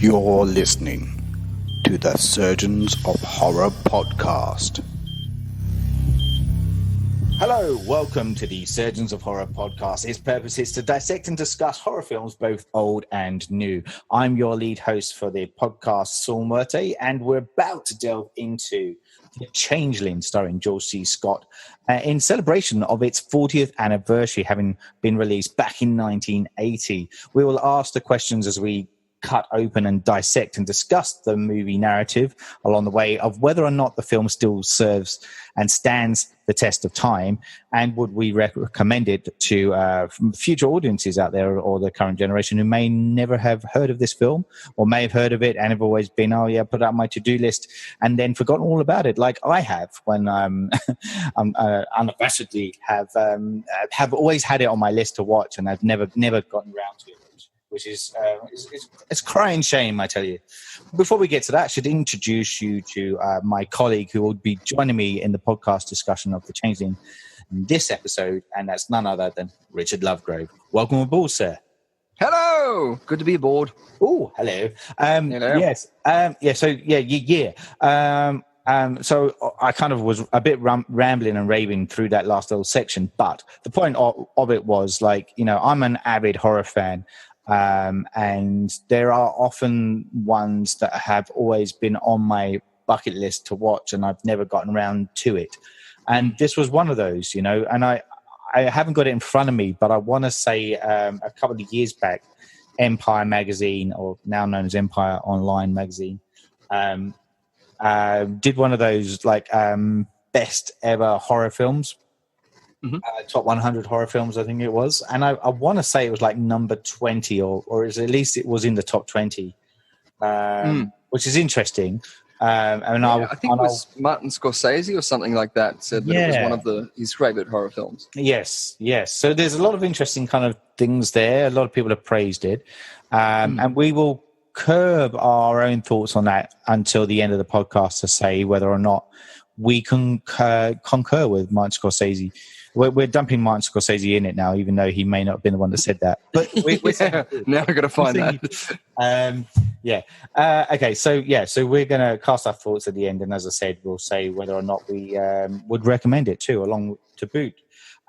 You're listening to the Surgeons of Horror podcast. Hello, welcome to the Surgeons of Horror podcast. Its purpose is to dissect and discuss horror films, both old and new. I'm your lead host for the podcast, Saul Murte, and we're about to delve into The Changeling, starring George C. Scott, in celebration of its 40th anniversary, having been released back in 1980. We will ask the questions as we cut open and dissect and discuss the movie narrative along the way of whether or not the film still serves and stands the test of time, and would we recommend it to future audiences out there or the current generation who may never have heard of this film or may have heard of it and have always been, oh yeah, put it on my to-do list and then forgotten all about it, like I have when I'm unabashedly have always had it on my list to watch, and I've never gotten around to it, which is it's crying shame, I tell you. Before we get to that, I should introduce you to my colleague who will be joining me in the podcast discussion of The Changeling in this episode, and that's none other than Richard Lovegrove. Welcome aboard, sir. Hello! Good to be aboard. Oh, hello. Hello. Yes. So I kind of was a bit rambling and raving through that last little section, but the point of it was, like, you know, I'm an avid horror fan. And there are often ones that have always been on my bucket list to watch, and I've never gotten around to it. And this was one of those, you know, and I haven't got it in front of me, but I want to say a couple of years back, Empire magazine, or now known as Empire Online magazine, did one of those like best ever horror films. Mm-hmm. Top 100 horror films, I think it was, and I want to say it was like number 20, or at least it was in the top 20, which is interesting. I think it was Martin Scorsese or something like that said that it was one of his favorite horror films. Yes. So there's a lot of interesting kind of things there. A lot of people have praised it, and we will curb our own thoughts on that until the end of the podcast to say whether or not we can concur with Martin Scorsese. We're dumping Martin Scorsese in it now, even though he may not have been the one that said that. But now I've got to find that. Okay, so we're going to cast our thoughts at the end, and as I said, we'll say whether or not we would recommend it too, along to boot.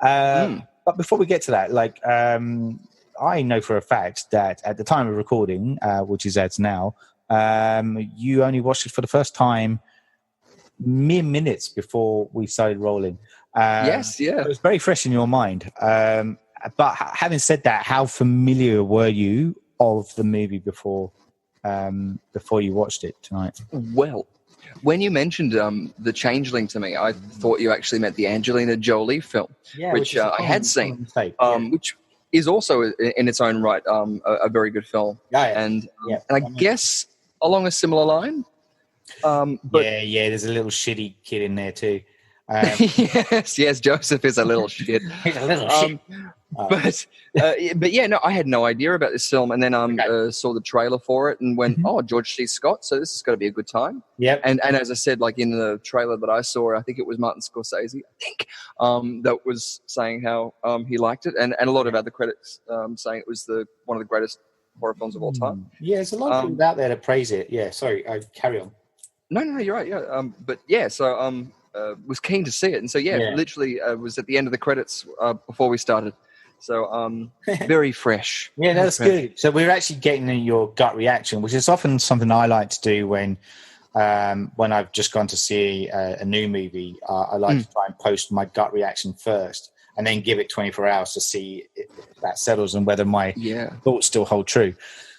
But before we get to that, like, I know for a fact that at the time of recording, which is as now, you only watched it for the first time mere minutes before we started rolling. Yes, yeah. It was very fresh in your mind. But having said that, how familiar were you of the movie before you watched it tonight? Well, when you mentioned The Changeling to me, I thought you actually meant the Angelina Jolie film, which I had seen, which is also in its own right a very good film. And I guess along a similar line. There's a little shitty kid in there too. Yes, Joseph is a little shit. He's a little shit. But I had no idea about this film, and then saw the trailer for it and went, oh, George C. Scott, so this has got to be a good time. Yep. And as I said, like in the trailer that I saw, I think it was Martin Scorsese, that was saying how he liked it, and a lot of other critics saying it was one of the greatest horror films of all time. Yeah, there's a lot of people out there to praise it. Yeah, sorry, carry on. No, you're right. Yeah, was keen to see it, and so literally was at the end of the credits before we started. So very fresh. Yeah, that's good. So we're actually getting your gut reaction, which is often something I like to do when I've just gone to see a new movie. I like to try and post my gut reaction first, and then give it 24 hours to see if that settles and whether my thoughts still hold true.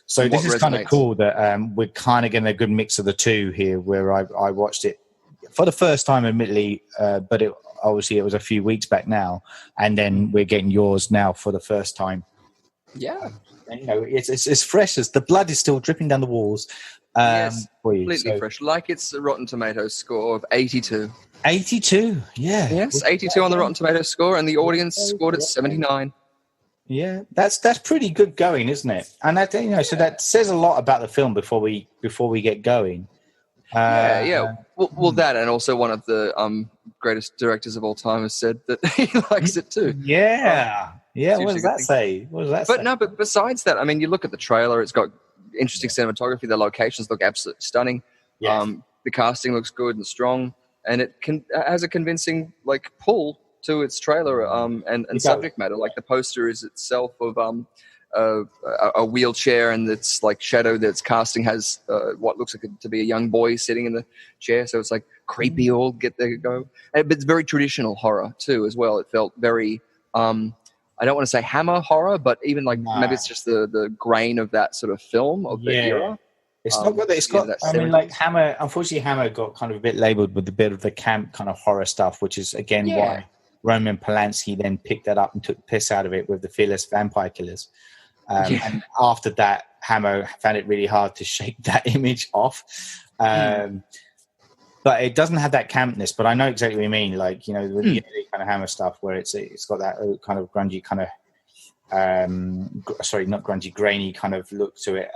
So this is kind of cool that we're kind of getting a good mix of the two here, where I watched it for the first time, admittedly, but obviously it was a few weeks back now, and then we're getting yours now for the first time. Yeah. And, you know, it's fresh as the blood is still dripping down the walls. Yes, for you. Completely fresh. Like it's a Rotten Tomatoes score of 82. 82, yeah. Yes, 82 on the Rotten Tomatoes score, and the audience scored at 79. Yeah, that's pretty good going, isn't it? And that, you know, so that says a lot about the film before we get going. Well, that, and also one of the greatest directors of all time has said that he likes it too. Yeah. What does that say? But besides that, I mean, you look at the trailer; it's got interesting cinematography. The locations look absolutely stunning. Yes. The casting looks good and strong, and it has a convincing like pull to its trailer and subject matter. Like the poster is itself of a wheelchair, and its like shadow that's casting has what looks like to be a young boy sitting in the chair. So it's like creepy, all get there go. But it's very traditional horror too, as well. It felt very. I don't want to say Hammer horror, but even like maybe it's just the grain of that sort of film of the era. It's not good. It's got. I mean, like Hammer. Unfortunately, Hammer got kind of a bit labelled with a bit of the camp kind of horror stuff, which is again why Roman Polanski then picked that up and took the piss out of it with the Fearless Vampire Killers. And after that, Hammer found it really hard to shake that image off. But it doesn't have that campness. But I know exactly what you mean. Like, you know, with the kind of Hammer stuff where it's got that kind of grungy kind of, not grungy, grainy kind of look to it.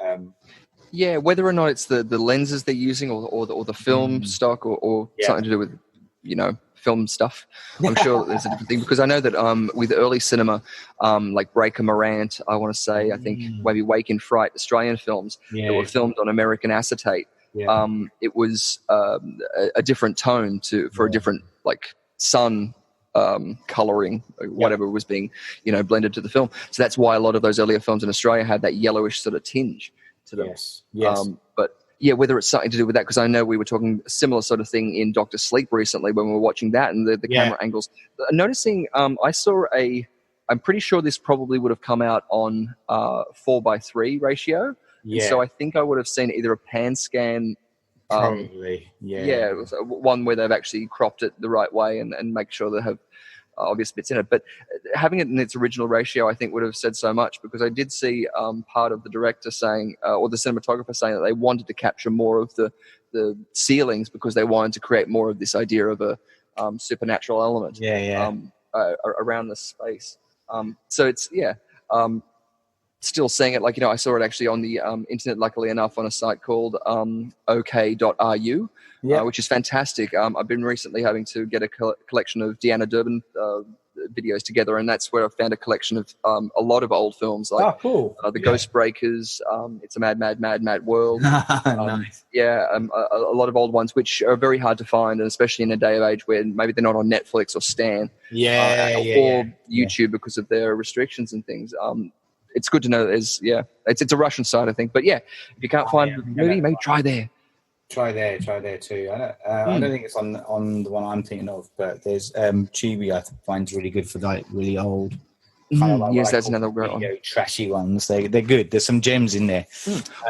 Yeah, whether or not it's the lenses they're using or the film stock or something to do with, you know, film stuff. I'm sure there's a different thing, because I know that with early cinema, like Breaker Morant, I want to say, I think maybe Wake in Fright, Australian films that were filmed on American acetate. It was a different tone for a different like sun coloring, whatever was being, you know, blended to the film. So that's why a lot of those earlier films in Australia had that yellowish sort of tinge to them. Yes. But yeah, whether it's something to do with that, because I know we were talking a similar sort of thing in Dr. Sleep recently when we were watching that, and the camera angles. Noticing, I saw I'm pretty sure this probably would have come out on 4:3 ratio. And so I think I would have seen either a pan scan. Probably, it was one where they've actually cropped it the right way and make sure they have obvious bits in it. But having it in its original ratio, I think, would have said so much, because I did see part of the director saying, or the cinematographer saying, that they wanted to capture more of the ceilings because they wanted to create more of this idea of a supernatural element around the space. So it's, still seeing it, like, you know, I saw it actually on the internet, luckily enough, on a site called ok.ru, which is fantastic. I've been recently having to get a collection of Deanna Durbin videos together, and that's where I found a collection of a lot of old films, like The Ghost Breakers, It's a Mad World. Nice. A lot of old ones, which are very hard to find, and especially in a day of age where maybe they're not on Netflix or Stan or YouTube because of their restrictions and things. It's good to know that there's, it's a Russian site, I think. But if you can't find the movie, maybe try there. Try there too. I don't think it's on the one I'm thinking of, but there's Tubi I find really good for like really old. Kind of like that's another great one. Trashy ones. They're good. There's some gems in there.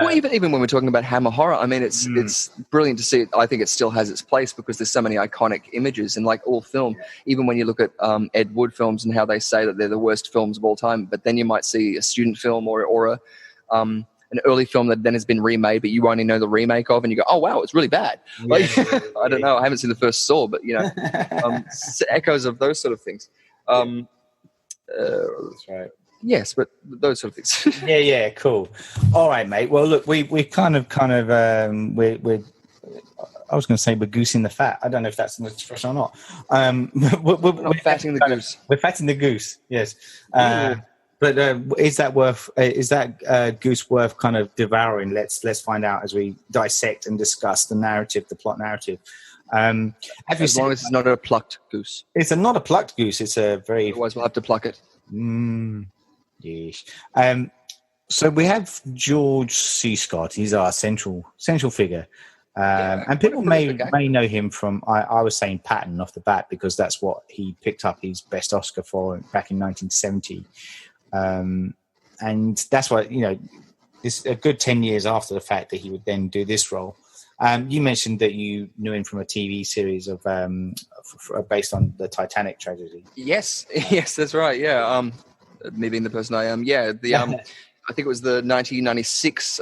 Well, even when we're talking about Hammer horror, I mean, it's brilliant to see it. I think it still has its place because there's so many iconic images, and like all film, even when you look at Ed Wood films and how they say that they're the worst films of all time, but then you might see a student film or an early film that then has been remade, but you only know the remake of, and you go, oh wow, it's really bad. I don't know. I haven't seen the first Saw, but you know, echoes of those sort of things. That's right. Yes, but those sort of things. Cool. All right, mate. Well, look, we kind of we're I was going to say we're goosing the fat. I don't know if that's an expression or not. We're fatting the goose. We're fatting the goose. Yes. But is that goose worth kind of devouring? Let's find out as we dissect and discuss the plot narrative. As long as it's not a plucked goose. It's not a plucked goose. It's a very. Otherwise, we'll have to pluck it. Yes. So we have George C. Scott. He's our central figure, and people may know him from. I was saying Patton off the bat because that's what he picked up his best Oscar for back in 1970, and that's what It's a good 10 years after the fact that he would then do this role. You mentioned that you knew him from a TV series of based on the Titanic tragedy. Yes, that's right. Yeah, me being the person I am. Yeah, I think it was the 1996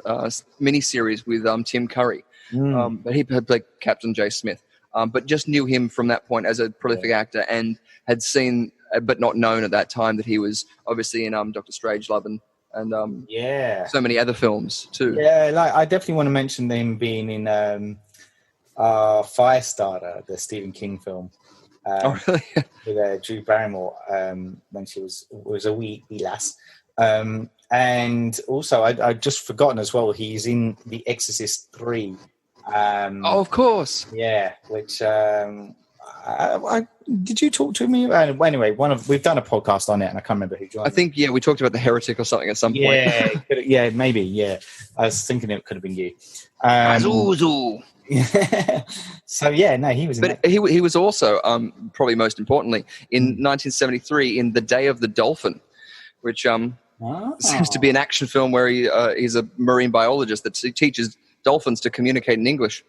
miniseries with Tim Curry. But he had played Captain J. Smith. But just knew him from that point as a prolific actor, and had seen, but not known at that time, that he was obviously in Dr. Strangelove and so many other films too. Yeah, like I definitely want to mention him being in Firestarter, the Stephen King film. With Drew Barrymore when she was a wee lass. And also, I'd just forgotten as well, he's in The Exorcist 3. Of course. Yeah, which did you talk to me about? Anyway, we've done a podcast on it, and I can't remember who joined. I think we talked about The Heretic or something at some point. Yeah, maybe. Yeah, I was thinking it could have been you. So no, he was. But he was also probably most importantly in 1973 in The Day of the Dolphin, which seems to be an action film where he's a marine biologist that teaches dolphins to communicate in English.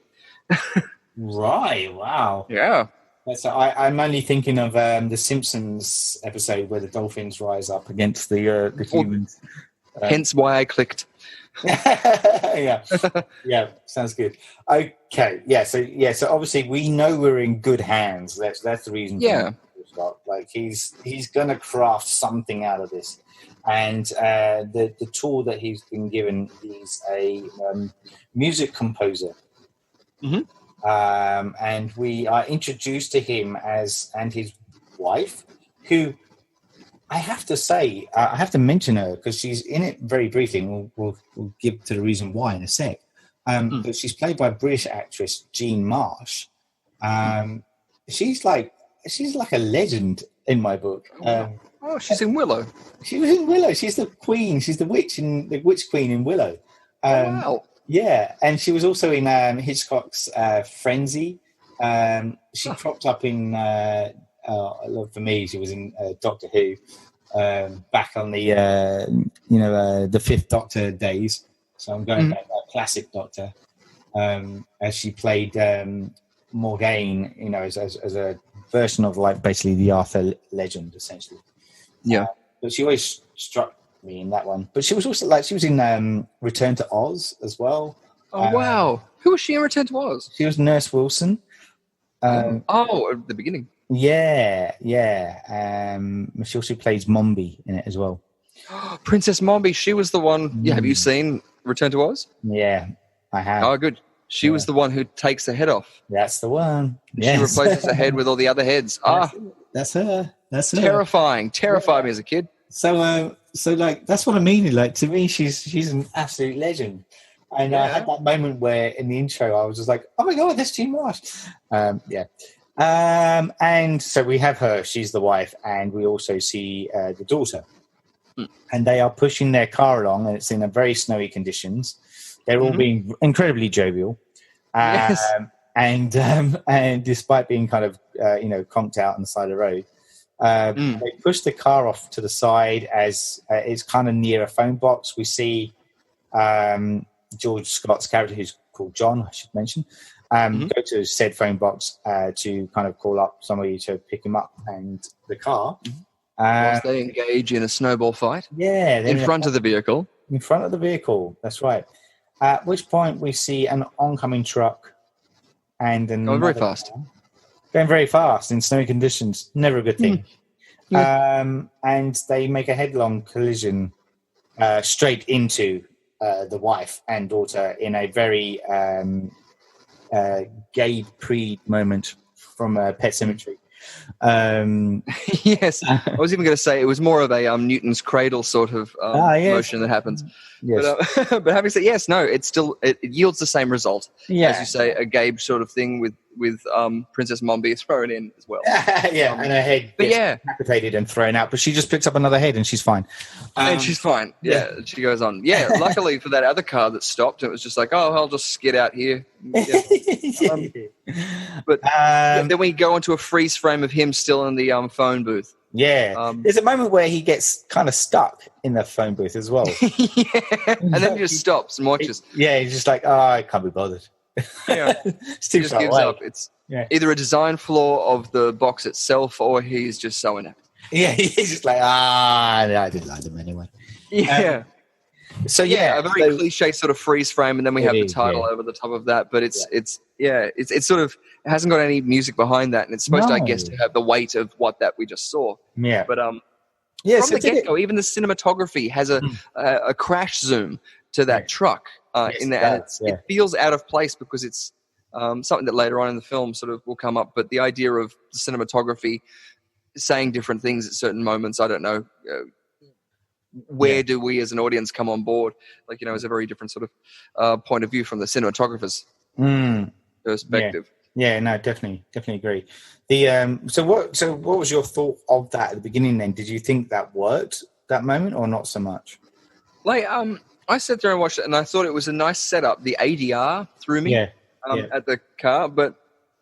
Right. Wow. Yeah. So I'm only thinking of the Simpsons episode where the dolphins rise up against the humans. Hence why I clicked. Yeah, sounds good. Okay, so obviously we know we're in good hands. That's the reason. Yeah, like he's gonna craft something out of this, and the tool that he's been given is a music composer. Mm-hmm. And we are introduced to him and his wife, who I have to say, I have to mention her because she's in it very briefly. And we'll give to the reason why in a sec. But she's played by British actress Jean Marsh. She's like a legend in my book. She's in Willow. She was in Willow. She's the queen. She's the witch queen in Willow. Wow. Yeah, and she was also in Hitchcock's Frenzy. She cropped up in, for me, she was in Doctor Who, back on the Fifth Doctor days. So I'm going back to that classic Doctor, as she played Morgaine, as a version of like basically the Arthur legend, essentially. Yeah, but she always struck me in that one. But she was also she was in Return to Oz as well. Oh wow! Who was she in Return to Oz? She was Nurse Wilson. At the beginning. Yeah. She also plays Mombi in it as well. Princess Mombi. She was the one. Yeah, have you seen Return to Oz? Yeah, I have. Oh, good. She was the one who takes the head off. That's the one. Yes. She replaces the head with all the other heads. That's her. That's her. Terrifying me as a kid. So like that's what I mean. Like to me, she's an absolute legend. And I had that moment where in the intro I was just like, oh my god, that's Jean Marsh. And so we have her. She's the wife, and we also see the daughter. And they are pushing their car along, and it's in a very snowy conditions. They're all being incredibly jovial. Yes. And despite being kind of conked out on the side of the road, they push the car off to the side as it's kind of near a phone box. We see George Scott's character, who's called John, I should mention, go to said phone box to kind of call up somebody to pick him up and the car. Whilst they engage in a snowball fight. Yeah. In front of the vehicle. In front of the vehicle, that's right. At which point we see an oncoming truck and going very fast. Going very fast in snowy conditions. Never a good thing. And they make a headlong collision straight into the wife and daughter in a very Gabe Preed moment from Pet Sematary. Yes, I was even going to say it was more of a Newton's cradle sort of motion that happens. Yes. But having said yes, no, it yields the same result. Yeah. As you say, a Gabe sort of thing with Princess Mombi thrown in as well. And her head gets decapitated and thrown out, but she just picks up another head and she's fine. And she's fine. Yeah, she goes on. Yeah, luckily for that other car that stopped, it was just like, oh, I'll just skid out here. But then we go into a freeze frame of him still in the phone booth. Yeah, there's a moment where he gets kind of stuck in the phone booth as well. And then he just stops and watches. He's just like, I can't be bothered. Yeah, it's too he just gives up. It's either a design flaw of the box itself, or he's just so inept. Yeah, he's just like, I didn't like them anyway. Yeah. So a very cliche sort of freeze frame, and then we have the title over the top of that. But it's sort of, it hasn't got any music behind that, and it's supposed to, I guess, to have the weight of what that we just saw. Yeah. But from the get-go, even the cinematography has a crash zoom to that truck in there, and it feels out of place because it's something that later on in the film sort of will come up. But the idea of the cinematography saying different things at certain moments, I don't know. where do we as an audience come on board? Like, it's a very different sort of point of view from the cinematographer's perspective. Yeah, no, definitely agree. The so what was your thought of that at the beginning then? Did you think that worked, that moment, or not so much? Like, I sat there and watched it, and I thought it was a nice setup. The ADR threw me at the car, but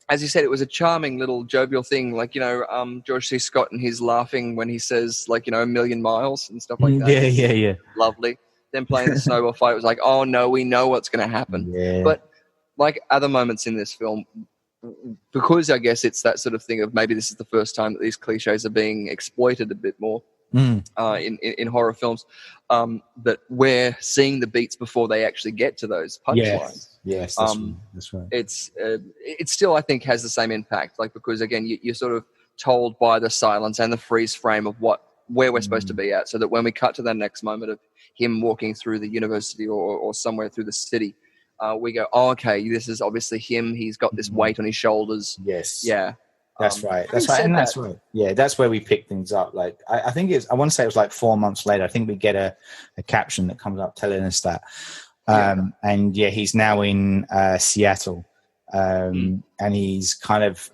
as you said, it was a charming little jovial thing. Like, George C. Scott and his laughing when he says, like, a million miles and stuff like that. Yeah. Lovely. Then playing the snowball fight, it was like, oh no, we know what's going to happen. Yeah. But like other moments in this film, because I guess it's that sort of thing of maybe this is the first time that these cliches are being exploited a bit more in horror films, that we're seeing the beats before they actually get to those punchlines. Yes, that's right. It still, I think, has the same impact, like, because again, you're sort of told by the silence and the freeze frame of where we're supposed to be at, so that when we cut to that next moment of him walking through the university or somewhere through the city, we go, oh, okay, this is obviously him. He's got this weight on his shoulders. Yes. Yeah. That's right. That's right. And that's right. Yeah, that's where we pick things up. Like, I think I want to say it was like 4 months later. I think we get a caption that comes up telling us that. And he's now in Seattle. And he's kind of,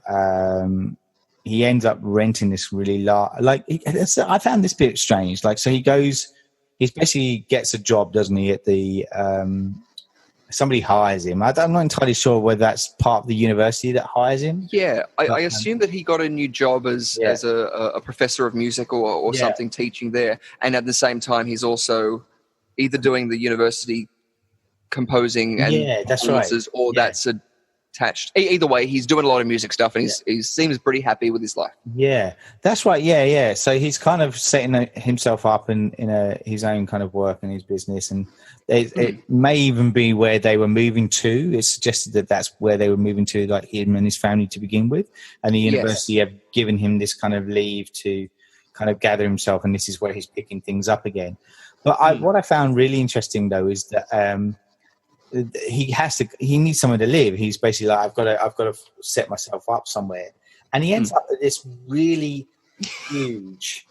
he ends up renting this really large, I found this bit strange. Like, so he basically gets a job, doesn't he, at the, somebody hires him. I'm not entirely sure whether that's part of the university that hires him. Yeah, I assume that he got a new job as a professor of music or something, teaching there. And at the same time, he's also either doing the university composing and performances, or that's attached. Either way, he's doing a lot of music stuff, and he seems pretty happy with his life. Yeah, that's right. Yeah. So he's kind of setting himself up in his own kind of work and his business, and it may even be where they were moving to. It's suggested that that's where they were moving to, like him and his family to begin with, and the university have given him this kind of leave to kind of gather himself, and this is where he's picking things up again. But what I found really interesting though is that he needs somewhere to live. He's basically like, I've got to set myself up somewhere, and he ends up at this really huge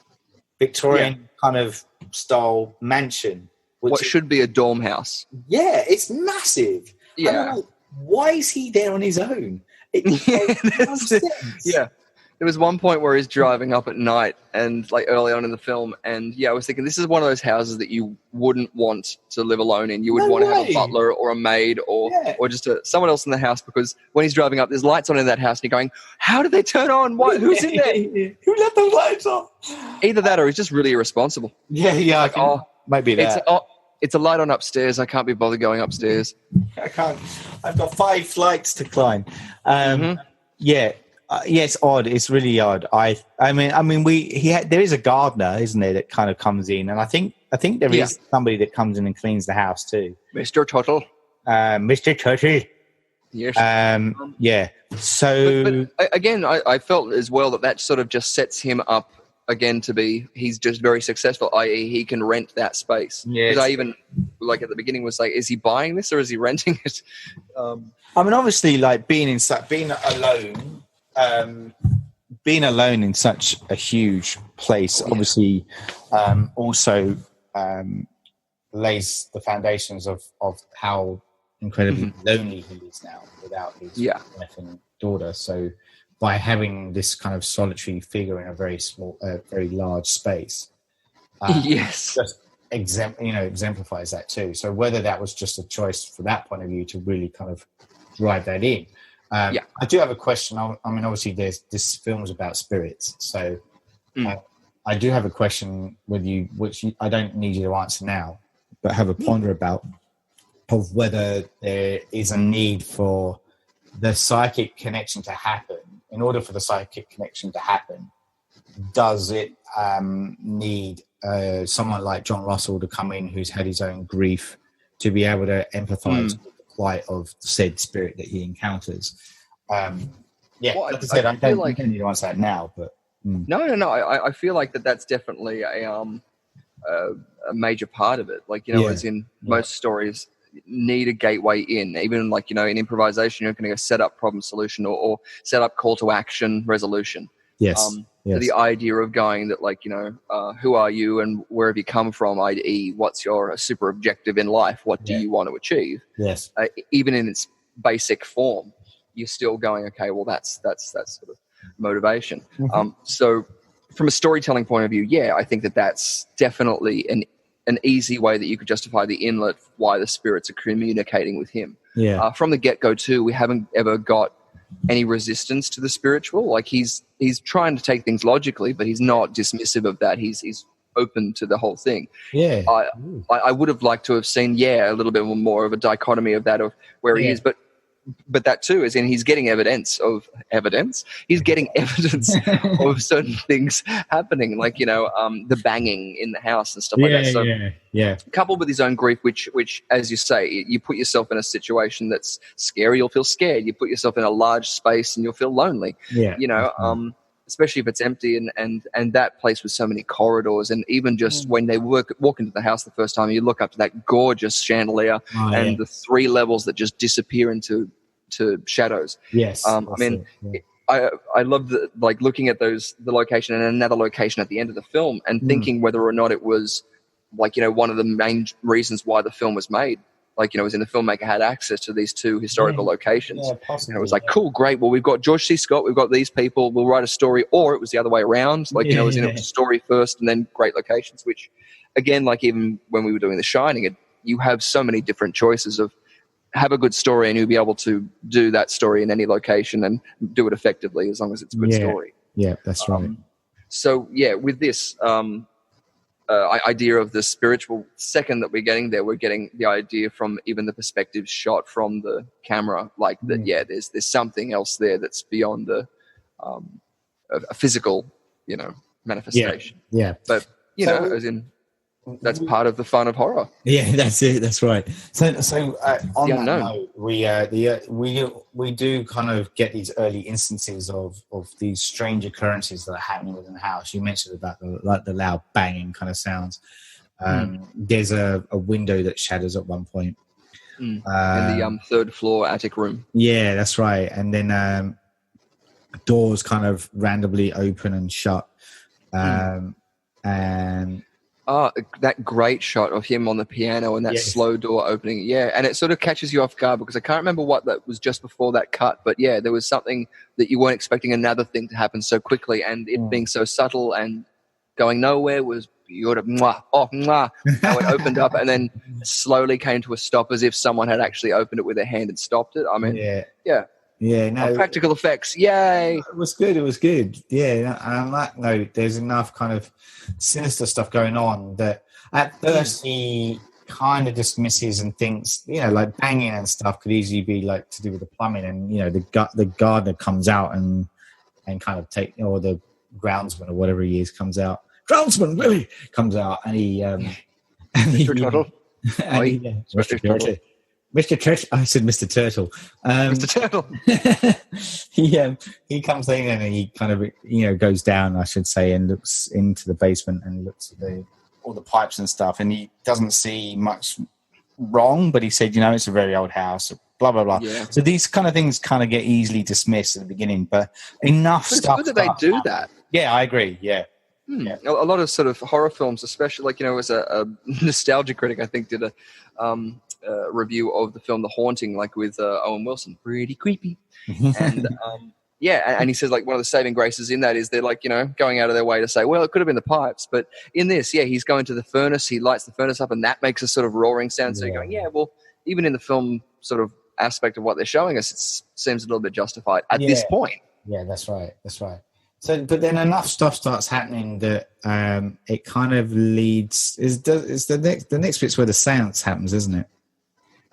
Victorian kind of style mansion. What should be a dorm house. Yeah, it's massive. Yeah. Like, why is he there on his own? It makes no sense. Yeah. There was one point where he's driving up at night and like early on in the film, and I was thinking this is one of those houses that you wouldn't want to live alone in. You would want to have a butler or a maid or just someone else in the house, because when he's driving up, there's lights on in that house, and you're going, how did they turn on? Who's in there? Who let those lights on? Either that or he's just really irresponsible. Yeah. Like, maybe that. It's a light on upstairs. I can't be bothered going upstairs. I can't. I've got 5 flights to climb. Yeah. It's odd. It's really odd. I mean, there is a gardener, isn't there, that kind of comes in, and I think there is somebody that comes in and cleans the house too. Mr. Tuttle. Mr. Tuttle. Yes. So but again, I felt as well that sort of just sets him up again to be. He's just very successful. I.e., he can rent that space. Yes. Because I even at the beginning was like, is he buying this or is he renting it? I mean, obviously, like being alone. Being alone in such a huge place obviously also lays the foundations of how incredibly lonely he is now without his wife and daughter. So by having this kind of solitary figure in a very small, very large space, just exemplifies that too. So whether that was just a choice for that point of view to really kind of drive that in. I do have a question. I mean, obviously, this film is about spirits, so I do have a question with you, which I don't need you to answer now, but have a ponder about of whether there is a need for the psychic connection to happen. In order for the psychic connection to happen, does it need someone like John Russell to come in, who's had his own grief, to be able to empathise with the plight of said spirit that he encounters? Like I said, I don't need to answer that now, but no. I feel like that's definitely a major part of it. Like, as in most stories need a gateway in. Even like, in improvisation, you're going to set up problem solution or set up call to action resolution. Yes. So the idea of going that, like, who are you and where have you come from, i.e. what's your super objective in life, what do you want to achieve? Yes. Even in its basic form, you're still going, okay, well, that's sort of motivation. So from a storytelling point of view, I think that's definitely an easy way that you could justify the inlet why the spirits are communicating with him. From the get-go too, we haven't ever got any resistance to the spiritual. Like, he's trying to take things logically, but he's not dismissive of that. He's open to the whole thing. I would have liked to have seen a little bit more of a dichotomy of that, of where he is, but that too is in he's getting evidence of certain things happening, like the banging in the house and stuff like that. So coupled with his own grief, which as you say, you put yourself in a situation that's scary, you'll feel scared. You put yourself in a large space and you'll feel lonely. Especially if it's empty and that place with so many corridors, and even just when they walk into the house the first time, you look up to that gorgeous chandelier and the 3 levels that just disappear into shadows. I love looking at the location and another location at the end of the film and thinking whether or not it was one of the main reasons why the film was made. As in the filmmaker had access to these 2 historical locations. And it was like, cool, great. Well, we've got George C. Scott, we've got these people, we'll write a story. Or it was the other way around. It was a story first and then great locations, which, again, even when we were doing The Shining, you have so many different choices of have a good story and you'll be able to do that story in any location and do it effectively as long as it's a good story. Yeah, that's right. So, with this... idea of the spiritual, second that we're getting the idea from even the perspective shot from the camera, there's something else there that's beyond a physical manifestation. But as in that's part of the fun of horror. That's it, that's right. So on that note, we do kind of get these early instances of these strange occurrences that are happening within the house. You mentioned about the loud banging kind of sounds. There's a window that shatters at one point in the 3rd floor attic room. That's right. And then doors kind of randomly open and shut, and that great shot of him on the piano and that slow door opening. And it sort of catches you off guard because I can't remember what that was just before that cut, but there was something that you weren't expecting another thing to happen so quickly, and it being so subtle and going nowhere was beautiful. How it opened up and then slowly came to a stop as if someone had actually opened it with their hand and stopped it. I mean, practical effects, yay! It was good. And on that note, there's enough kind of sinister stuff going on that at first he kind of dismisses and thinks, like banging and stuff could easily be like to do with the plumbing, and the gardener comes out and kind of or the groundsman or whatever he is comes out. Groundsman Willie comes out and he Mr. Turtle. Mr. Turtle. Mr. Turtle. I said Mr. Turtle. Mr. Turtle. He comes in and he kind of goes down, I should say, and looks into the basement and looks at all the pipes and stuff, and he doesn't see much wrong, but he said, it's a very old house, blah blah blah. So these kind of things kind of get easily dismissed at the beginning, but enough stuff. It's good that they do that. Yeah, I agree. Yeah. A lot of sort of horror films, especially as a nostalgia critic, I think did a review of the film The Haunting, with Owen Wilson, pretty creepy. And and he says one of the saving graces in that is they're going out of their way to say, well, it could have been the pipes, but in this, he's going to the furnace, he lights the furnace up, and that makes a sort of roaring sound. So you're going, well, even in the film sort of aspect of what they're showing us, it seems a little bit justified at this point. Yeah, that's right. So, but then enough stuff starts happening that it kind of leads. Is the next bit's where the seance happens, isn't it?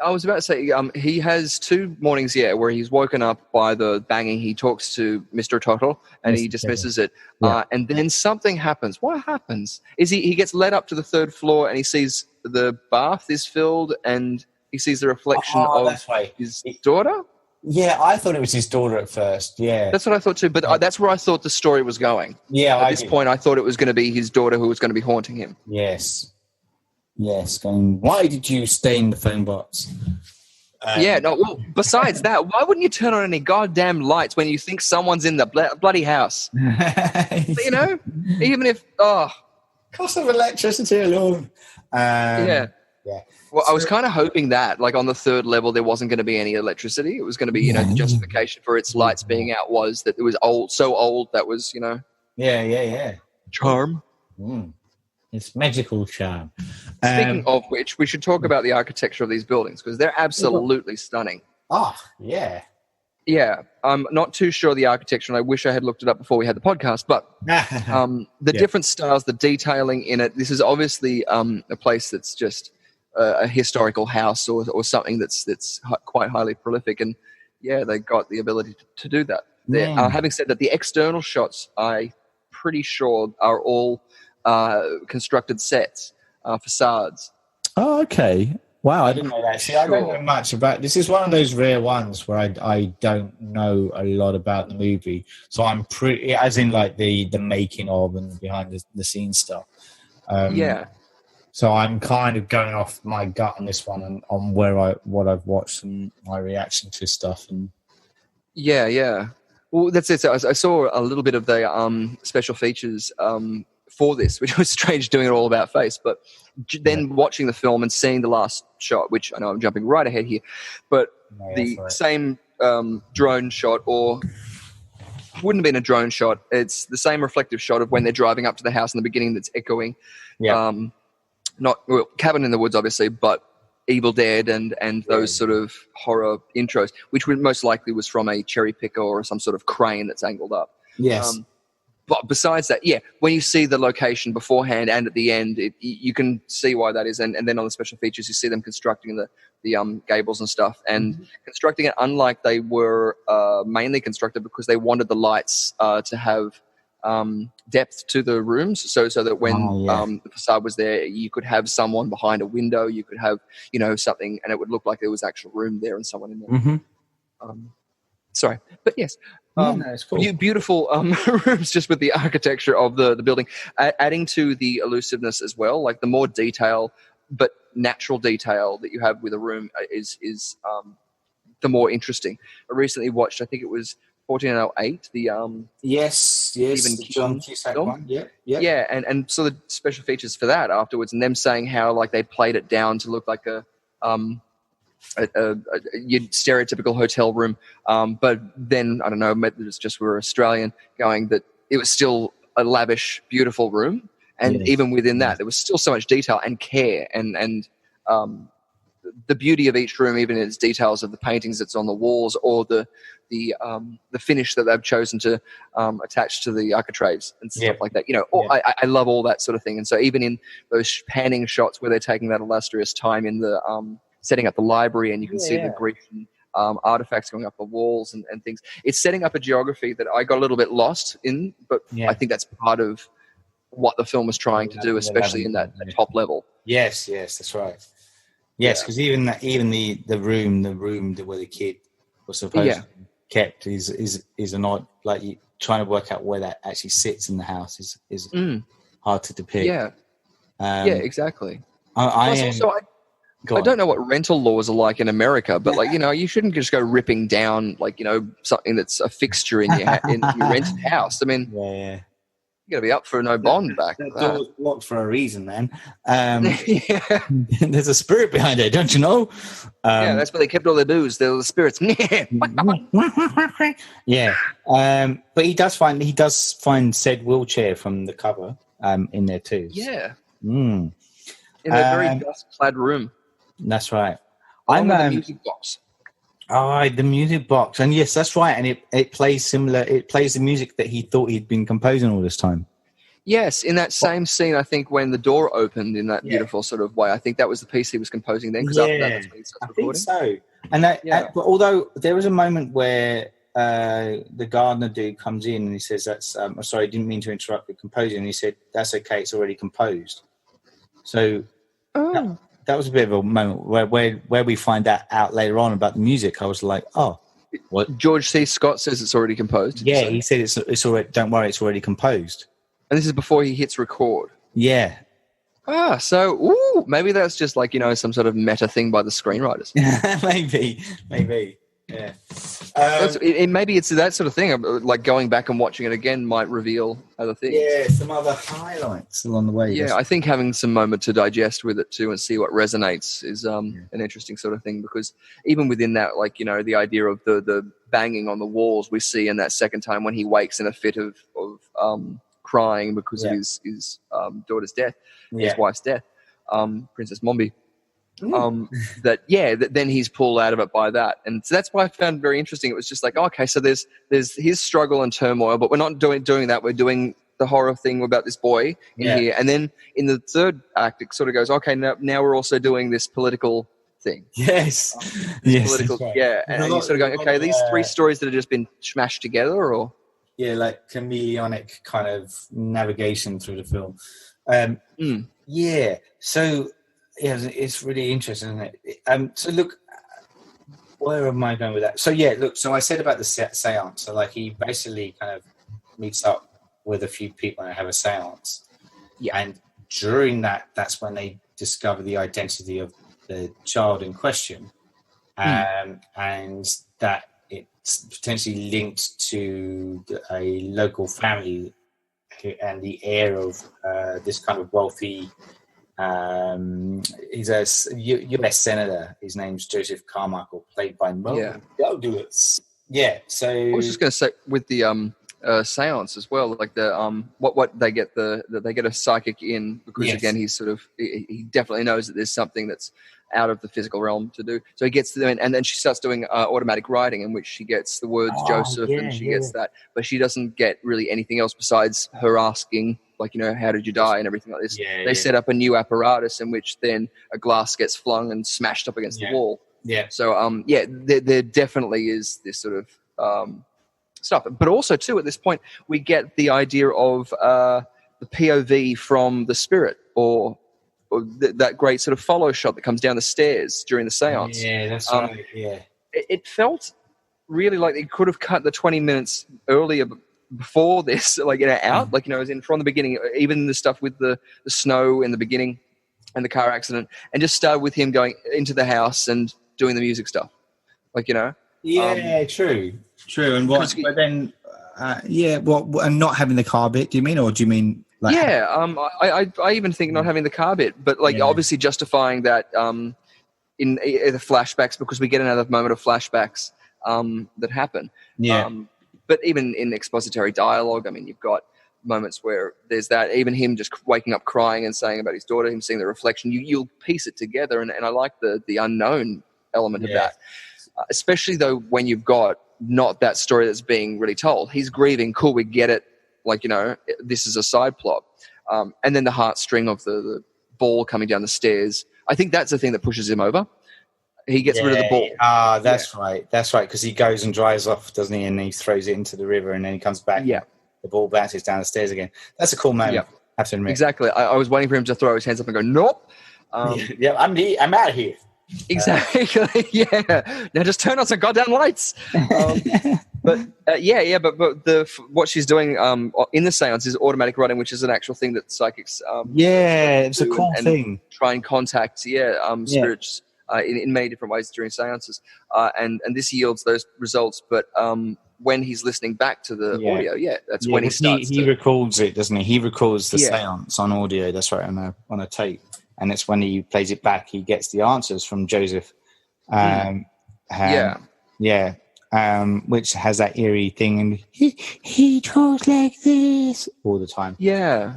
I was about to say he has 2 mornings, where he's woken up by the banging. He talks to Mr. Turtle and he dismisses it, and then something happens. What happens? Is he gets led up to the 3rd floor and he sees the bath is filled and he sees the reflection of his daughter. Yeah, I thought it was his daughter at first. Yeah, that's what I thought too. But that's where I thought the story was going. Yeah, at this point, I thought it was going to be his daughter who was going to be haunting him. Yes. Going, why did you stay in the phone box? Well, besides that, why wouldn't you turn on any goddamn lights when you think someone's in the bloody house? You know, even if cost of electricity alone. Yeah. Well, I was kind of hoping that, like, on the third level, there wasn't going to be any electricity. It was going to be, the justification for its lights being out was that it was so old that was, charm. It's magical charm. Speaking of which, we should talk about the architecture of these buildings because they're absolutely stunning. Oh, yeah. Yeah, I'm not too sure of the architecture, and I wish I had looked it up before we had the podcast, but the different styles, the detailing in it, this is obviously a place that's just a historical house or something that's quite highly prolific, and they got the ability to do that. Having said that, the external shots, I'm pretty sure, are all constructed sets, facades. Oh, okay. Wow, I didn't know that. See, I don't know much about this. Is one of those rare ones where I don't know a lot about the movie, so I'm pretty, as in like the making of and behind the scenes stuff. So I'm kind of going off my gut on this one and on what I've watched and my reaction to stuff. And well, that's it. So I saw a little bit of the special features for this, which was strange doing it all about face, but then watching the film and seeing the last shot, which I know I'm jumping right ahead here, but same drone shot, or wouldn't have been a drone shot, it's the same reflective shot of when they're driving up to the house in the beginning that's echoing. Cabin in the Woods, obviously, but Evil Dead and those sort of horror intros, which most likely was from a cherry picker or some sort of crane that's angled up. Yes. But besides that, when you see the location beforehand and at the end, you can see why that is. And then on the special features, you see them constructing the gables and stuff, and constructing it unlike they were mainly constructed because they wanted the lights to have depth to the rooms, so that when the facade was there, you could have someone behind a window, you could have something, and it would look like there was actual room there and someone in there. Sorry, but yes. It's cool. Beautiful rooms, just with the architecture of the building, adding to the elusiveness as well. Like the more detail, but natural detail that you have with a room is the more interesting. I recently watched, I think it was 1408, the Stephen King film. And so the special features for that afterwards, and them saying how like they played it down to look like a stereotypical hotel room, but then I don't know, maybe it's just we're Australian, going that it was still a lavish, beautiful room, and even within that, there was still so much detail and care, and the beauty of each room, even in its details of the paintings that's on the walls or the finish that they've chosen to attach to the architraves and stuff like that. I love all that sort of thing, and so even in those panning shots where they're taking that illustrious time in the setting up the library, and you can see the Grecian artifacts going up the walls and things. It's setting up a geography that I got a little bit lost in, but I think that's part of what the film was trying to do, especially in that top level. Yes, that's right. Yes, because even the room where the kid was supposed to be kept is an odd, like you trying to work out where that actually sits in the house is hard to depict. Exactly. I don't know what rental laws are like in America, but you shouldn't just go ripping down something that's a fixture in your rented house. I mean, you got to be up for no bond back. That door's locked for a reason, man. There's a spirit behind it, don't you know? That's where they kept all their booze. They're the spirits. But he does find said wheelchair from the cover in there too. Yeah. In a very dust-clad room. That's right. The music box. Oh, the music box. And yes, that's right. And it plays similar. It plays the music that he thought he'd been composing all this time. Yes, in that same scene, I think when the door opened in that beautiful sort of way, I think that was the piece he was composing then. Because after that, that's when he starts recording. I think so. And that, but although there was a moment where the gardener dude comes in and he says, "That's I'm sorry, I didn't mean to interrupt the composing." And he said, "That's okay. It's already composed." So. That was a bit of a moment where we find that out later on about the music. I was like, oh, what? George C. Scott says it's already composed. Yeah, he said it's already. Don't worry, it's already composed. And this is before he hits record. Yeah. So maybe that's just like, some sort of meta thing by the screenwriters. maybe. Yeah. Maybe it's that sort of thing. Like going back and watching it again might reveal other things. Yeah, some other highlights along the way. Yeah, I think having some moment to digest with it too and see what resonates is an interesting sort of thing, because even within that, like, the idea of the banging on the walls we see in that second time when he wakes in a fit of crying because of his daughter's death, his wife's death, Princess Mombi. Then he's pulled out of it by that, and so that's why I found very interesting. It was just like, okay, so there's his struggle and turmoil, but we're not doing that. We're doing the horror thing about this boy in here, and then in the third act, it sort of goes, okay, now we're also doing this political thing. Yes, political, right. And you're sort of going, okay, these three stories that have just been smashed together, or like chameleonic kind of navigation through the film. So. Yeah, it's really interesting, isn't it? So look, where am I going with that? So so I said about the seance. So like he basically kind of meets up with a few people and have a seance. Yeah. And during that's when they discover the identity of the child in question. And that it's potentially linked to a local family and the heir of this kind of wealthy... he's a U.S. senator. His name's Joseph Carmichael, played by Mo Douglas. Yeah. So I was just going to say with the seance as well, like the what they get they get a psychic in because again he's sort of he definitely knows that there's something that's out of the physical realm to do. So he gets to them, and then she starts doing automatic writing, in which she gets the words Joseph, and she gets that, but she doesn't get really anything else besides her asking, like, how did you die and everything like this. They set up a new apparatus in which then a glass gets flung and smashed up against the wall. Yeah. So there definitely is this sort of stuff, but also too at this point we get the idea of the POV from the spirit, or that great sort of follow shot that comes down the stairs during the seance. Yeah, that's right. Yeah, it felt really like it could have cut the 20 minutes earlier before this, like, out, like, as in from the beginning, even the stuff with the snow in the beginning and the car accident, and just start with him going into the house and doing the music stuff, like, Yeah, true. And what? But then, and not having the car bit. Do you mean, or do you mean? Like, I even think not having the car bit, but like obviously justifying that in the flashbacks, because we get another moment of flashbacks that happen. Yeah. But even in expository dialogue, I mean, you've got moments where there's that, even him just waking up crying and saying about his daughter, him seeing the reflection, you'll piece it together. And I like the unknown element of that, especially though when you've got not that story that's being really told. He's grieving, cool, we get it. Like, this is a side plot. And then the heartstring of the ball coming down the stairs. I think that's the thing that pushes him over. He gets rid of the ball. That's right. That's right. Because he goes and drives off, doesn't he? And he throws it into the river, and then he comes back. Yeah. The ball bounces down the stairs again. That's a cool moment. Yeah. Have to admit. Exactly. I was waiting for him to throw his hands up and go, nope. I'm out of here. Exactly. Now just turn on some goddamn lights. But what she's doing in the seance is automatic writing, which is an actual thing that psychics it's a cool thing. Try and contact spirits in many different ways during seances, and this yields those results. But when he's listening back to the audio, that's when he starts. He records it, doesn't he? He records the seance on audio. That's right, on a tape. And it's when he plays it back, he gets the answers from Joseph. Which has that eerie thing, and he talks like this all the time. Yeah.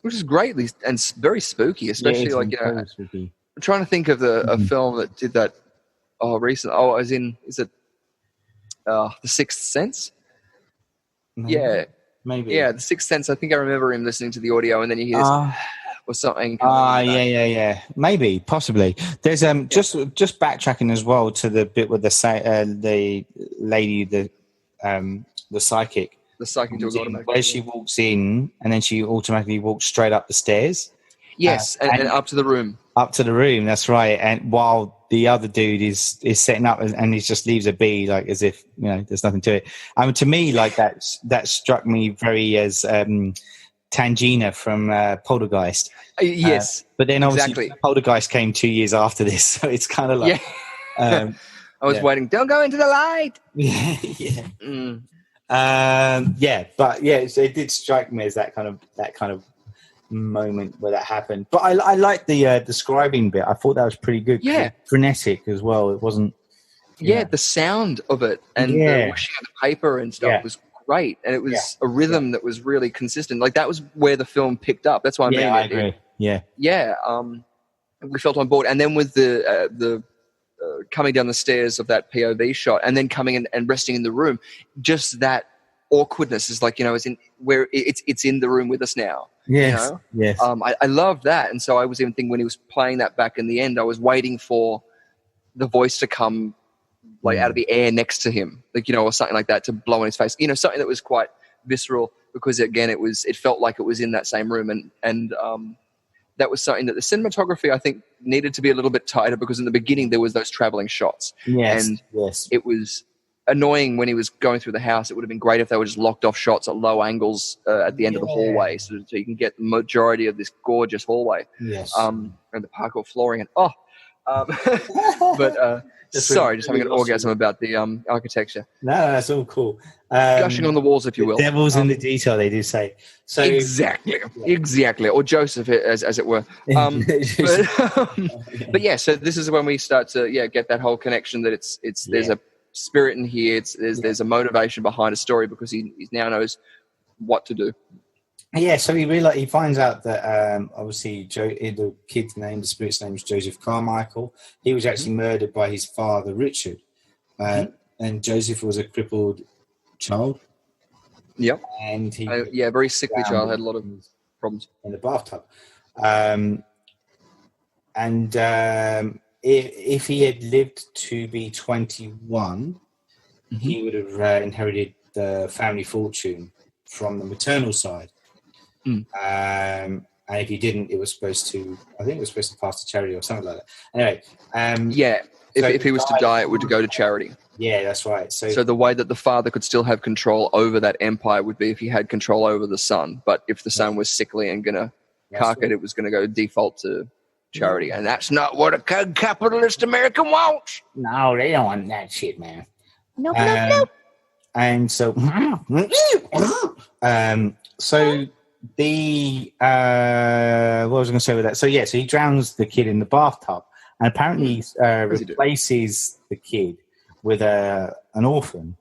Which is great and very spooky, especially spooky. I'm trying to think of a film that did that recently. Is it The Sixth Sense? Maybe. Yeah, The Sixth Sense. I think I remember him listening to the audio, and then you hear this or something. Maybe, possibly. There's just backtracking as well to the bit with the lady, the psychic. The psychic does automatically. Where she walks in, and then she automatically walks straight up the stairs. Yes, and up to the room. Up to the room, that's right. And while the other dude is setting up, and he just leaves a be, like, as if there's nothing to it. To me, like that struck me very as Tangina from Poltergeist. Yes. But then obviously Poltergeist came 2 years after this, so it's kind of like... Yeah. I was waiting. Don't go into the light. Yeah. But it did strike me as that kind of moment where that happened. But I liked the describing bit. I thought that was pretty good. Yeah. Frenetic as well. It wasn't... Yeah, the sound of it and the whooshing of the paper and stuff was great. And it was a rhythm that was really consistent. Like, that was where the film picked up. That's what I mean. I agree. We felt on board. And then with the coming down the stairs of that POV shot and then coming in and resting in the room, just that awkwardness is like, is in where it's in the room with us now. Yes. Yes. I loved that. And so I was even thinking when he was playing that back in the end, I was waiting for the voice to come like out of the air next to him, like, or something like that to blow in his face, something that was quite visceral because again, it felt like it was in that same room. And that was something that the cinematography, I think, needed to be a little bit tighter because in the beginning there was those traveling shots. Yes. And it was annoying when he was going through the house. It would have been great if they were just locked off shots at low angles at the end of the hallway so you can get the majority of this gorgeous hallway. Yes. And the parkour flooring and but just having an orgasm about the architecture. No, that's all cool. Gushing on the walls, if you will. Devil's in the detail, they do say. So exactly, or Joseph, as it were. But yeah, so this is when we start to get that whole connection that it's there's a spirit in here. There's a motivation behind a story because he now knows what to do. Yeah, so he finds out that obviously the spirit's name is Joseph Carmichael. He was actually murdered by his father, Richard. And Joseph was a crippled child. Yep. And he very sickly child, had a lot of problems. In the bathtub. If he had lived to be 21, he would have inherited the family fortune from the maternal side. And if he didn't, it was supposed to pass to charity or something like that. Anyway, if he was to die, it would go to charity. Yeah, that's right. So the way that the father could still have control over that empire would be if he had control over the son. But if the son was sickly and gonna cark it, it was gonna go default to charity, and that's not what a capitalist American wants. No, they don't want that shit, man. Nope. And so, what was I going to say with that? So he drowns the kid in the bathtub, and apparently replaces the kid with an orphan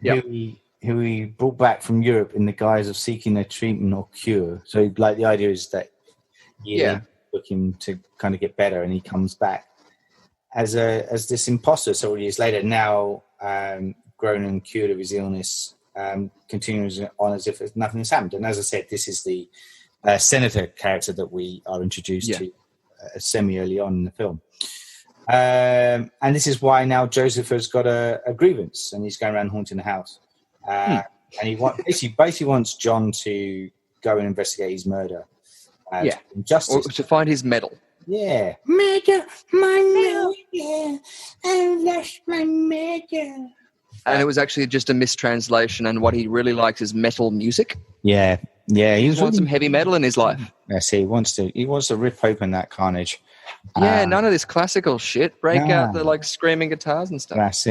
who he brought back from Europe in the guise of seeking a treatment or cure. So, like, the idea is that look him to kind of get better, and he comes back as this imposter. So years later, now grown and cured of his illness. Continues on as if nothing has happened. And as I said, this is the senator character that we are introduced to semi-early on in the film. And this is why now Joseph has got a grievance and he's going around haunting the house. And he basically wants John to go and investigate his murder. Justice. Or to find his medal. Yeah. Murder, my medal. I lost my medal. And it was actually just a mistranslation, and what he really likes is metal music. Yeah. He wants some heavy metal in his life. Yes, he wants to rip open that carnage. None of this classical shit. Break out the screaming guitars and stuff. That's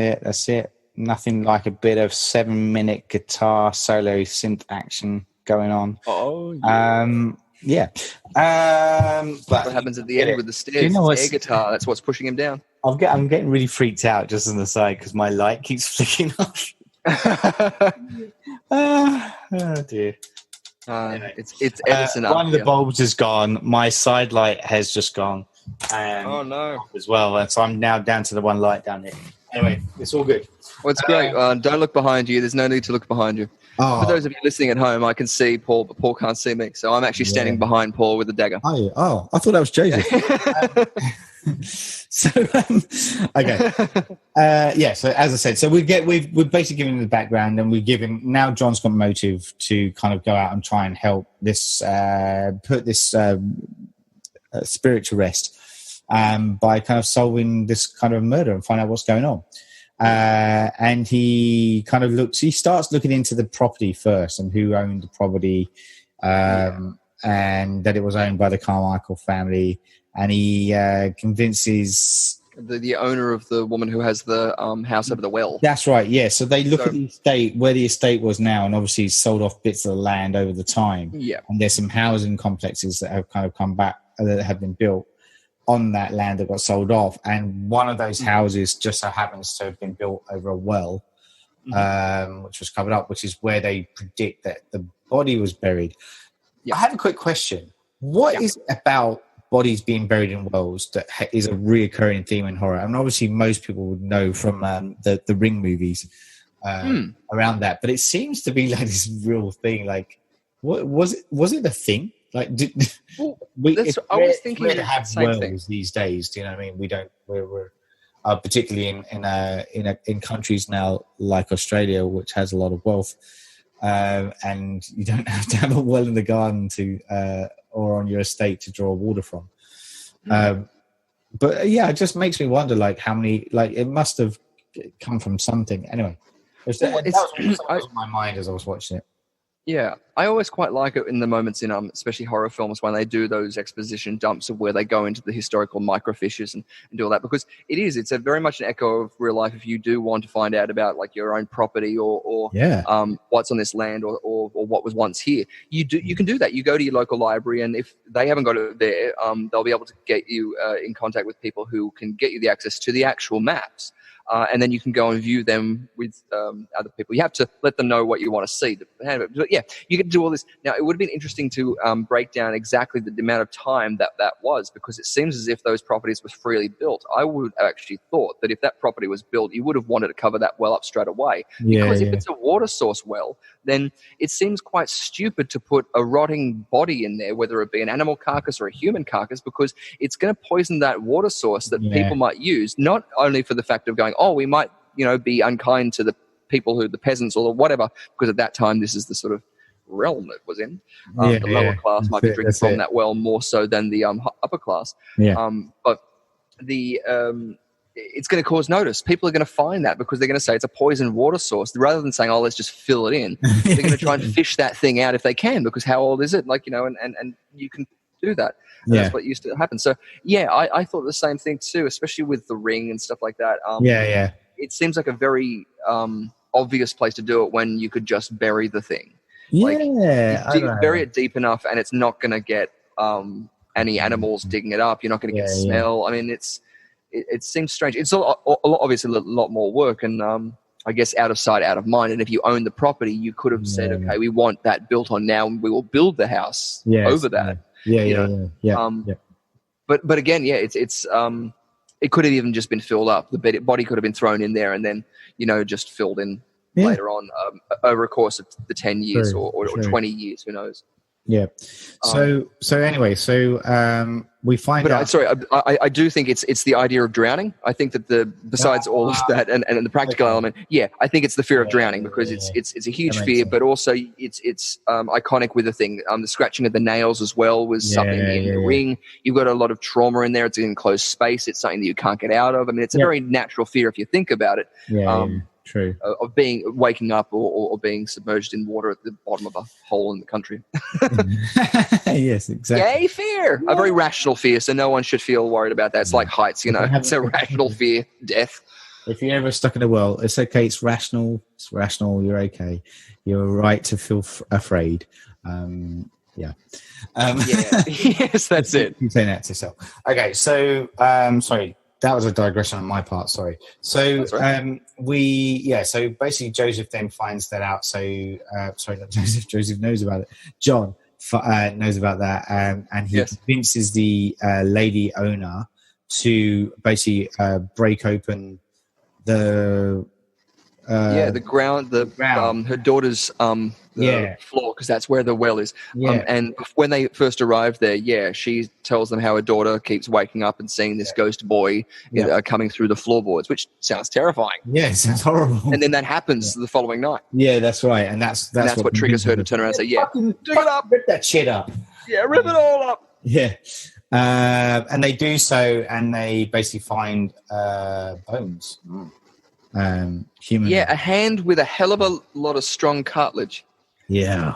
it. Nothing like a bit of 7-minute guitar solo synth action going on. Oh, yeah. But what happens at the end with the stairs? Air guitar. That's what's pushing him down. I'm getting really freaked out just on the side because my light keeps flicking off. Oh dear. It's Edison up. One of the bulbs is gone. My side light has just gone. Oh no! As well, and so I'm now down to the one light down here. Anyway, it's all good. Well, it's great. Don't look behind you. There's no need to look behind you. For those of you listening at home, I can see Paul, but Paul can't see me. So I'm actually standing behind Paul with a dagger. Oh, I thought that was Joseph. Okay. So as I said, so we've basically given him the background, and we've given now John's got motive to kind of go out and try and help this put this spirit to rest by kind of solving this kind of murder and find out what's going on. And he kind of he starts looking into the property first and who owned the property, and that it was owned by the Carmichael family. And he convinces the owner of the woman who has the house over the well. That's right, yeah. So they look at the estate, where the estate was now, and obviously sold off bits of the land over the time. Yeah. And there's some housing complexes that have kind of come back, that have been built on that land that got sold off. And one of those houses just so happens to have been built over a well, which was covered up, which is where they predict that the body was buried. Yeah. I have a quick question. What is it about bodies being buried in wells that is a reoccurring theme in horror? I mean, obviously most people would know from the Ring movies around that, but it seems to be like this real thing. Like, what was it a thing? Like, I was thinking to have wells these days. Do you know what I mean? We don't. We're particularly in countries now like Australia, which has a lot of wealth, and you don't have to have a well in the garden or on your estate to draw water from. But yeah, it just makes me wonder, like, how many, like, it must have come from something. Anyway, that was on my mind as I was watching it. Yeah, I always quite like it in the moments in especially horror films when they do those exposition dumps of where they go into the historical microfiches and do all that, because it's a very much an echo of real life. If you do want to find out about like your own property or what's on this land or what was once here, you can do that. You go to your local library, and if they haven't got it there, they'll be able to get you in contact with people who can get you the access to the actual maps. And then you can go and view them with other people. You have to let them know what you want to see. But yeah, you get to do all this. Now, it would have been interesting to break down exactly the amount of time that was, because it seems as if those properties were freely built. I would have actually thought that if that property was built, you would have wanted to cover that well up straight away. Because if it's a water source well, then it seems quite stupid to put a rotting body in there, whether it be an animal carcass or a human carcass, because it's going to poison that water source that people might use, not only for the fact of going, we might, be unkind to the people the peasants or whatever, because at that time this is the sort of realm it was in. The lower class might be drinking from that well more so than the upper class. But the it's going to cause notice. People are going to find that because they're going to say it's a poisoned water source, rather than saying, let's just fill it in. They're going to try and fish that thing out if they can, because how old is it? Like, and you can do that. And that's what used to happen. So, I thought the same thing too, especially with the Ring and stuff like that. It seems like a very obvious place to do it when you could just bury the thing. Like, you bury it deep enough and it's not going to get any animals digging it up. You're not going to get smell. I mean, it seems strange. It's obviously a lot more work, and I guess out of sight, out of mind. And if you own the property, you could have said, okay, we want that built on now, and we will build the house over that. But again, it's it could have even just been filled up. The body could have been thrown in there and then just filled in later on over a course of the 10 years or 20 years, who knows. So we find out. Sorry, I do think it's the idea of drowning. I think that besides all of that and the practical element, I think it's the fear of drowning, because it's a huge fear, but also it's iconic with the thing. The scratching of the nails as well was something in the Ring. You've got a lot of trauma in there. It's an enclosed space. It's something that you can't get out of. I mean, it's a very natural fear if you think about it. True. Of waking up or being submerged in water at the bottom of a hole in the country. Yes, exactly. Yay, fear. A very rational fear, so no one should feel worried about that. It's like heights, it's a rational fear. Death. If you're ever stuck in a well, it's okay. It's rational. It's rational. You're okay. You're right to feel afraid. Yes, that's it. You saying that to yourself. Okay, so sorry. That was a digression on my part. Sorry. So so basically Joseph then finds that out. So sorry, not Joseph. Joseph knows about it. John knows about that, and he convinces the lady owner to basically break open the ground, her daughter's floor, because that's where the well is. And when they first arrived there, she tells them how her daughter keeps waking up and seeing this ghost boy coming through the floorboards, which sounds terrifying. Yeah, it sounds horrible. And then that happens the following night. Yeah, that's right. And that's what triggers her to turn around and say, dig it up. Rip that shit up. Yeah, rip it all up. Yeah. And they do so, and they basically find bones. human. Yeah, a hand with a hell of a lot of strong cartilage. Yeah,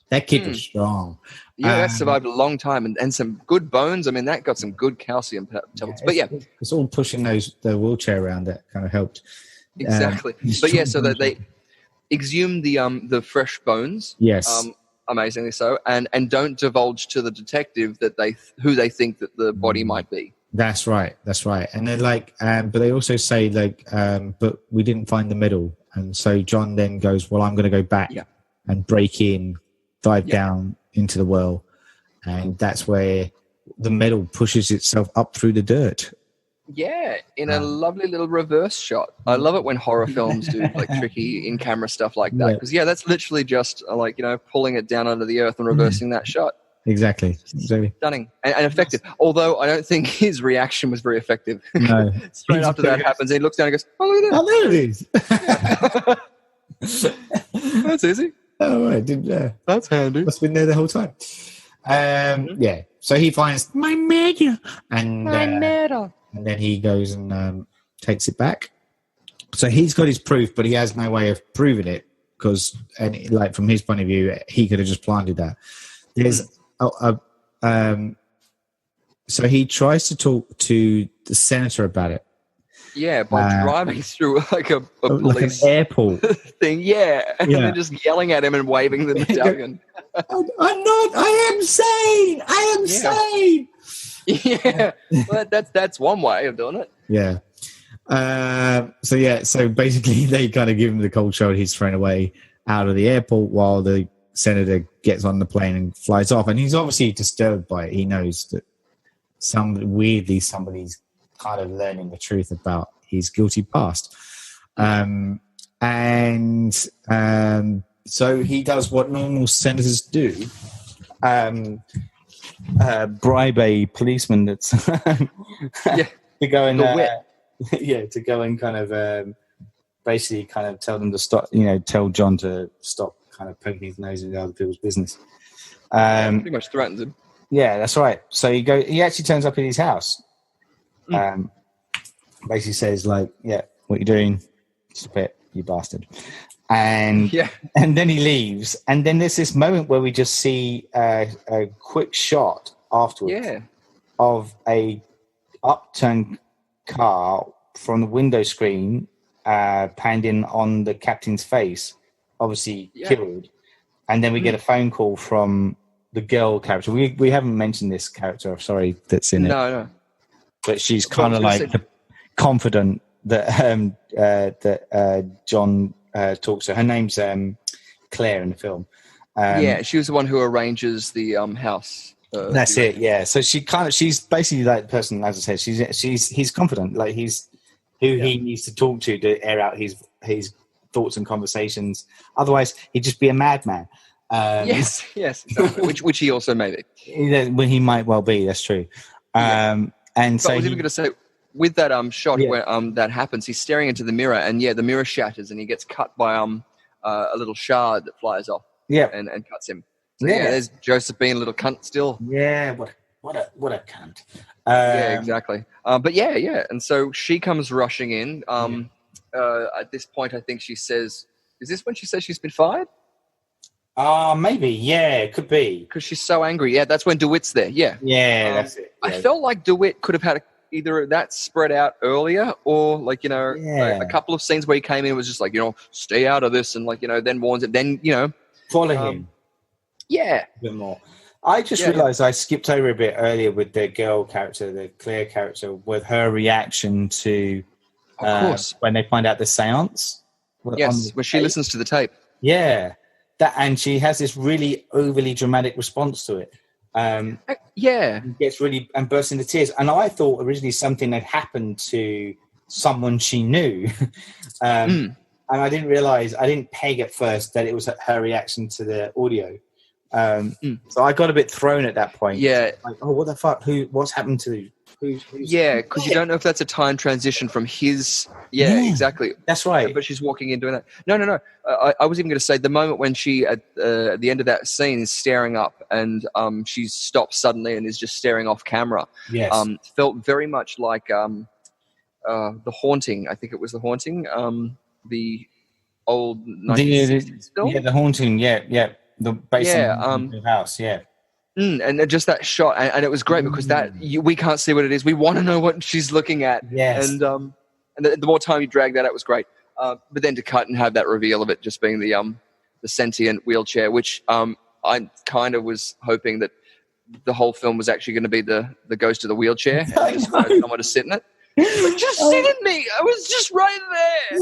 that kid was strong. Yeah, that survived a long time, and some good bones. I mean, that got some good calcium pellets. But yeah, it's all pushing the wheelchair around that kind of helped. Exactly. But yeah, so that they exhume the fresh bones. Yes. Amazingly so, and don't divulge to the detective that who they think that the body might be. That's right. And they're like, but they also say like, but we didn't find the medal, and so John then goes, well, I'm going to go back and break in, dive down into the well, and that's where the medal pushes itself up through the dirt. Yeah, in a lovely little reverse shot. I love it when horror films do like tricky in-camera stuff like that, because that's literally just like pulling it down under the earth and reversing that shot. Exactly. Stunning and effective. Although I don't think his reaction was very effective. No. Straight after that happens, he looks down and goes, "Oh, look at that! Oh, there it is." That's easy. Oh, I did. That's handy. Must have been there the whole time. Yeah. So he finds my medal, and then he goes and takes it back. So he's got his proof, but he has no way of proving it because, like from his point of view, he could have just planted that. There's so he tries to talk to the senator about it. Yeah, by driving through like a police like an airport thing. Yeah, and they're just yelling at him and waving the medallion. I'm not. I am sane. I am sane. Yeah, well, that's one way of doing it. Yeah. So basically they kind of give him the cold shoulder. He's thrown away out of the airport while the senator gets on the plane and flies off. And he's obviously disturbed by it. He knows that somebody's kind of learning the truth about his guilty past. So he does what normal senators do. Bribe a policeman that's to go and to go and kind of basically kind of tell them to stop, tell John to stop kind of poking his nose into other people's business. Pretty much threatens him. Yeah, that's right. So he actually turns up at his house. Basically says like, what you doing? Stop it, you bastard. And then he leaves, and then there's this moment where we just see a quick shot afterwards of a upturned car from the window screen panned in on the captain's face, obviously killed, and then we get a phone call from the girl character. We haven't mentioned this character, sorry, that's in it. No. But she's kind of like confident that John talks to. Her name's Claire in the film. She was the one who arranges the house. That's it. Yeah. So she's basically like the person, as I said, he's confident, like he's who he needs to talk to air out his thoughts and conversations. Otherwise, he'd just be a madman. Yes, exactly. which he also may be. When he might well be. That's true. And so I was even going to say, with that shot where that happens, he's staring into the mirror, and the mirror shatters, and he gets cut by a little shard that flies off. Yeah, and cuts him. So, there's Joseph being a little cunt still. Yeah, what a cunt. Exactly. But and so she comes rushing in. At this point, I think she says, "Is this when she says she's been fired?" Maybe. Yeah, it could be because she's so angry. Yeah, that's when DeWitt's there. Yeah, that's it. Yeah. I felt like DeWitt could have had either that spread out earlier, or a couple of scenes where he came in and was just like, stay out of this, and then warns it. Then follow him. Yeah, a bit more. I just realised I skipped over a bit earlier with the girl character, the Claire character, with her reaction to of course when they find out the seance. Yes, when she listens to the tape. Yeah, and she has this really overly dramatic response to it. Gets really and bursts into tears. And I thought originally something had happened to someone she knew, and I didn't realize, I didn't peg at first that it was her reaction to the audio. So I got a bit thrown at that point. Yeah, like, oh, what the fuck? What's happened to? Who's because you don't know if that's a time transition from his. Yeah, exactly. That's right. But she's walking in doing that. No. I was even going to say the moment when she at the end of that scene is staring up, and she stops suddenly and is just staring off camera. Yes. Felt very much like The Haunting. I think it was The Haunting. The old 1960s film. Yeah, The Haunting. Yeah. Based on the house. Yeah. And just that shot, and it was great because we can't see what it is. We want to know what she's looking at. Yes. And the more time you drag that out was great. But then to cut and have that reveal of it just being the sentient wheelchair, which I kind of was hoping that the whole film was actually going to be the ghost of the wheelchair and just someone to sit in it. Like, just sit in me. I was just right there.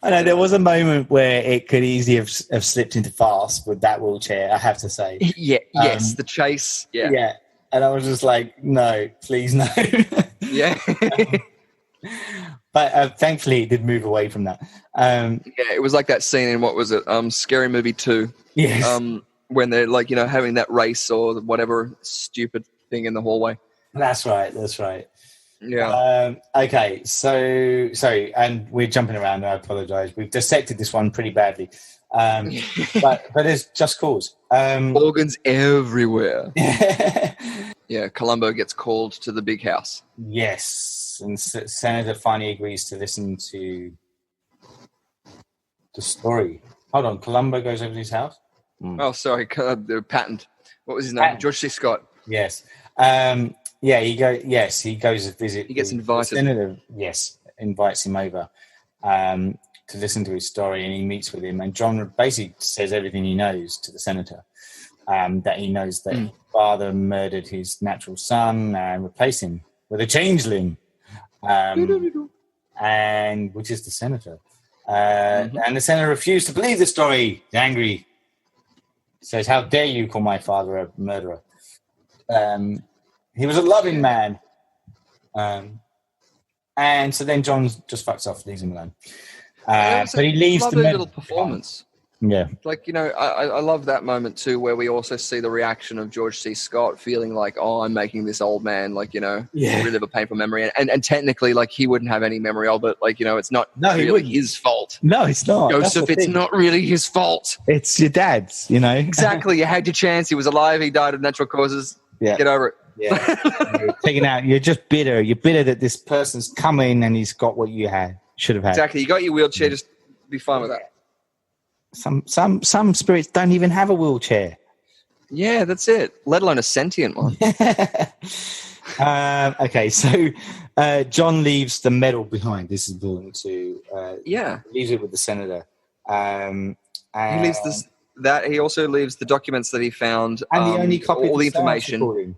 I know there was a moment where it could easily have slipped into farce with that wheelchair, I have to say. Yeah, yes, the chase. Yeah. Yeah. And I was just like, no, please no. Yeah. But thankfully it did move away from that. Yeah, it was like that scene in, what was it? Scary Movie 2. Yes. When they're like, having that race or whatever stupid thing in the hallway. That's right. Yeah. Okay, so sorry, and we're jumping around. I apologise. We've dissected this one pretty badly, but there's just cause. Organs everywhere. Yeah, Columbo gets called to the big house. Yes, and Senator finally agrees to listen to the story. Hold on, Columbo goes over to his house. Oh, sorry, the patent. What was his name? George C. Scott. Yes. Yeah, he goes to visit. He gets invited. Senator, invites him over to listen to his story, and he meets with him. And John basically says everything he knows to the senator. That he knows that his father murdered his natural son and replaced him with a changeling, and which is the senator. And the senator refused to believe the story. He's angry. Says, "How dare you call my father a murderer?" He was a loving man. And so then John just fucks off, leaves him alone. But he leaves the little performance. Yeah. Like, I love that moment too, where we also see the reaction of George C. Scott feeling like, oh, I'm making this old man, relive a painful memory. And technically, like, he wouldn't have any memory of it. Like, it's not really his fault. No, it's not. Joseph, it's not really his fault. It's your dad's, Exactly. You had your chance. He was alive. He died of natural causes. Yeah. Get over it. Yeah. You're taking out. You're just bitter. You're bitter that this person's come in and he's got what you should have had. Exactly. You got your wheelchair. Just be fine with that. Some spirits don't even have a wheelchair. Yeah, that's it. Let alone a sentient one. Okay, so John leaves the medal behind. This is important to. Leaves it with the senator. He leaves this. That he also leaves the documents that he found and the only copy all of the information.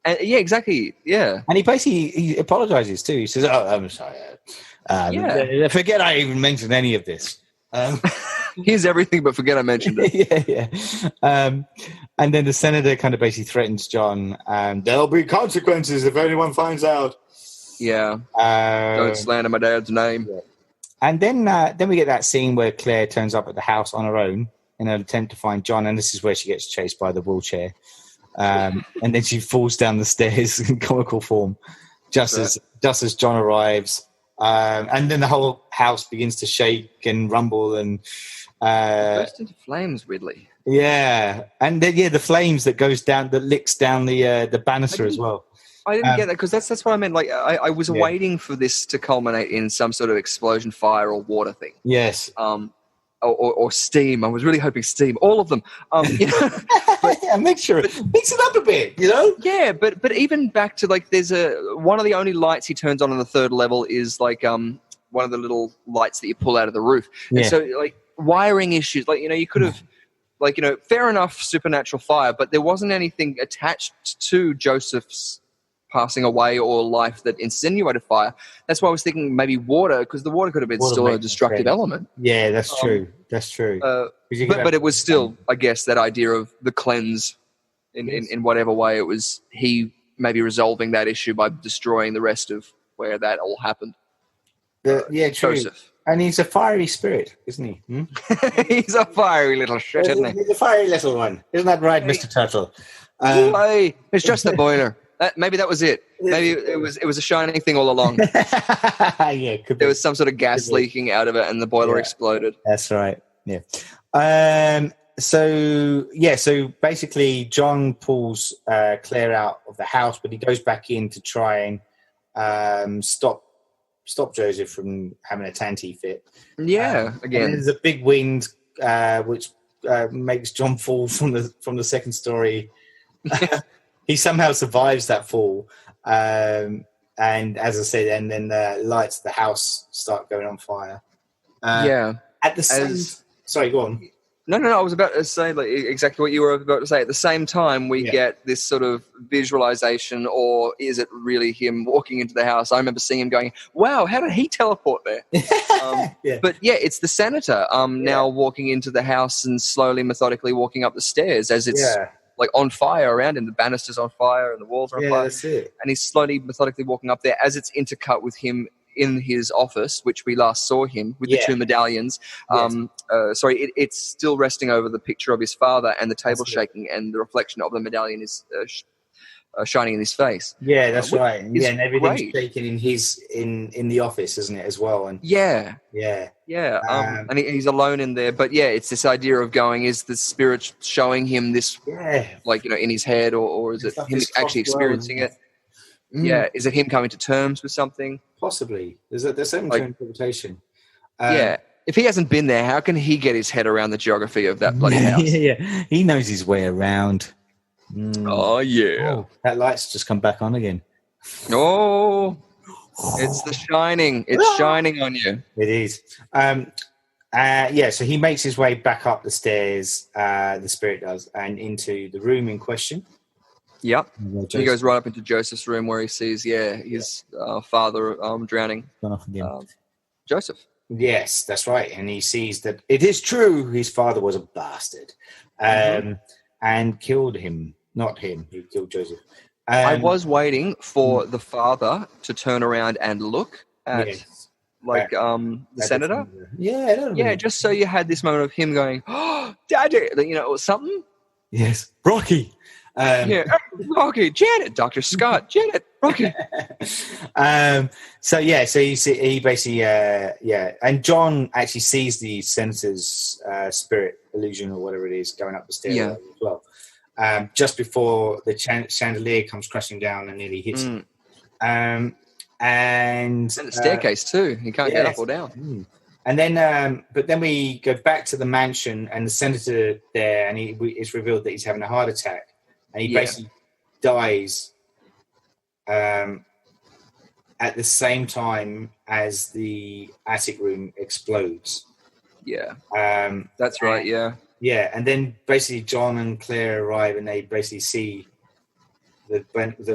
And, yeah, exactly. Yeah, and he apologizes too. He says, "Oh, I'm sorry. Forget I even mentioned any of this." Here's everything, but forget I mentioned it. Yeah. And then the senator kind of basically threatens John, there'll be consequences if anyone finds out. Yeah. Don't slander my dad's name. Yeah. And then we get that scene where Claire turns up at the house on her own in an attempt to find John, and this is where she gets chased by the wheelchair. And then she falls down the stairs in comical form, just as John arrives. And then the whole house begins to shake and rumble and burst into flames, weirdly. Yeah, and then the flames that licks down the banister as well. I didn't get that because that's what I meant. Like I was waiting for this to culminate in some sort of explosion, fire, or water thing. Yes. Or steam. I was really hoping steam. All of them. Mix it up a bit. Yeah, but even back to like, there's one of the only lights he turns on the third level is like one of the little lights that you pull out of the roof. Yeah. And so like wiring issues. Like you could have fair enough supernatural fire, but there wasn't anything attached to Joseph's passing away or life that insinuated fire. That's why I was thinking maybe water, because the water could have been still a destructive element. Yeah, that's true. That's true. But it was still, I guess, that idea of the cleanse in whatever way it was, he maybe resolving that issue by destroying the rest of where that all happened. True. Joseph. And he's a fiery spirit, isn't he? He's a fiery little shit, isn't he? He's a fiery little one. Isn't that right, Mr. Turtle? It's just the boiler. Maybe that was it. Maybe it was a shining thing all along. Yeah, could be. There was some sort of gas leaking out of it, and the boiler exploded. That's right. Yeah. So basically, John pulls Claire out of the house, but he goes back in to try and stop stop Joseph from having a tanty fit. Yeah, again. And there's a big wind, which makes John fall from the second story. He somehow survives that fall. And as I said, and then the lights of the house start going on fire. At the same... Sorry, go on. No. I was about to say exactly what you were about to say. At the same time, we get this sort of visualization, or is it really him walking into the house? I remember seeing him going, wow, how did he teleport there? But it's the senator now walking into the house and slowly, methodically walking up the stairs as it's like on fire around him. The banister's on fire and the walls are on fire. That's it. And he's slowly, methodically walking up there as it's intercut with him in his office, which we last saw him with the two medallions. It's still resting over the picture of his father, and the table shaking, and the reflection of the medallion is shining in his face. Yeah, that's right. And everything's shaking in the office, isn't it, as well? And and he's alone in there. But it's this idea of going: is the spirit showing him this, in his head, or is it him actually experiencing it? Yeah, is it him coming to terms with something? Possibly. There's so much interpretation. If he hasn't been there, how can he get his head around the geography of that bloody house? He knows his way around. Oh, yeah. Oh, that light's just come back on again. Oh, it's the shining. It's shining on you. It is. So he makes his way back up the stairs, the spirit does, and into the room in question. Yep. He goes right up into Joseph's room where he sees, his father drowning. Joseph. Yes, that's right. And he sees that it is true his father was a bastard and killed him. Not him. He killed Joseph. I was waiting for the father to turn around and look at the senator. Just so you had this moment of him going, oh, Daddy, or something. Yes. Rocky. Rocky, Janet, Dr. Scott, Janet, Rocky. So he basically, and John actually sees the senator's spirit illusion or whatever it is going up the stairs as well. Just before the chandelier comes crashing down and nearly hits him. And the staircase too. He can't get up or down. And then, but then we go back to the mansion and the senator there, and it's revealed that he's having a heart attack. And he basically dies at the same time as the attic room explodes. Yeah. That's right, yeah. Yeah, and then basically John and Claire arrive and they basically see the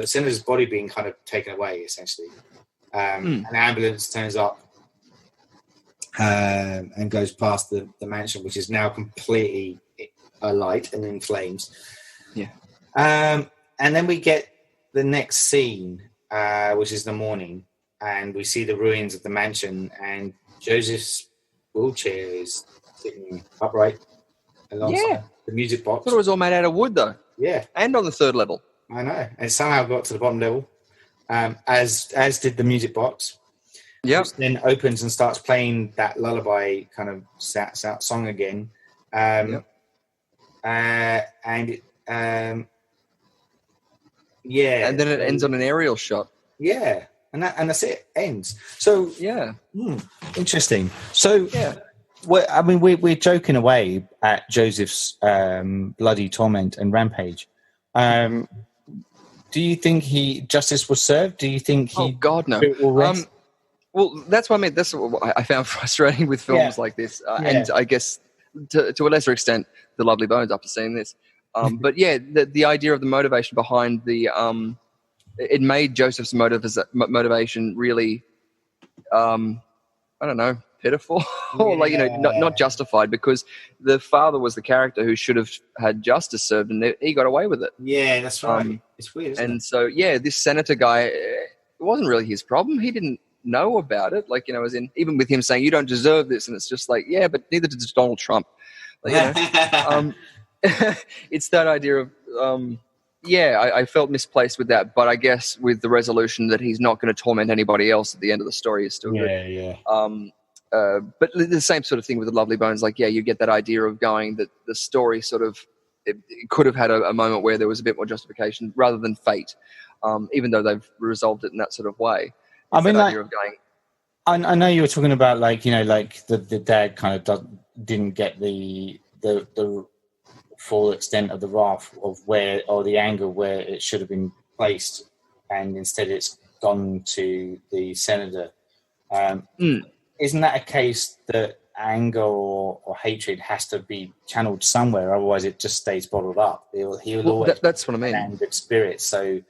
senator's body being kind of taken away, essentially. An ambulance turns up and goes past the mansion, which is now completely alight and in flames. Yeah. And then we get the next scene, which is the morning, and we see the ruins of the mansion, and Joseph's wheelchair is sitting upright alongside the music box. I thought it was all made out of wood, though. Yeah. And on the third level. I know. And somehow got to the bottom level, as did the music box. Yeah. Which then opens and starts playing that lullaby kind of song again. And then it ends on an aerial shot. Yeah, and that's it. Ends. So interesting. So we're joking away at Joseph's bloody torment and rampage. Do you think justice was served? Do you think he? Oh God, no. Well, that's what I mean. That's what I found frustrating with films like this, and I guess to a lesser extent, The Lovely Bones. After seeing this. But the idea of the motivation behind it made Joseph's motivation really, I don't know, pitiful or not justified, because the father was the character who should have had justice served, and he got away with it. Yeah, that's right. It's weird, isn't it? So this senator guy, it wasn't really his problem. He didn't know about it, as in even with him saying you don't deserve this, and it's just like but neither does Donald Trump. It's that idea of I felt misplaced with that, but I guess with the resolution that he's not going to torment anybody else at the end of the story is still good. But the same sort of thing with The Lovely Bones, you get that idea of going that the story sort of it could have had a moment where there was a bit more justification rather than fate, even though they've resolved it in that sort of way. Idea of going, I know you were talking about like the dad kind of didn't get the full extent of the wrath of where, or the anger where it should have been placed, and instead it's gone to the senator. Isn't that a case that anger or hatred has to be channeled somewhere, otherwise it just stays bottled up? He'll always that's what I mean. An angered spirit. So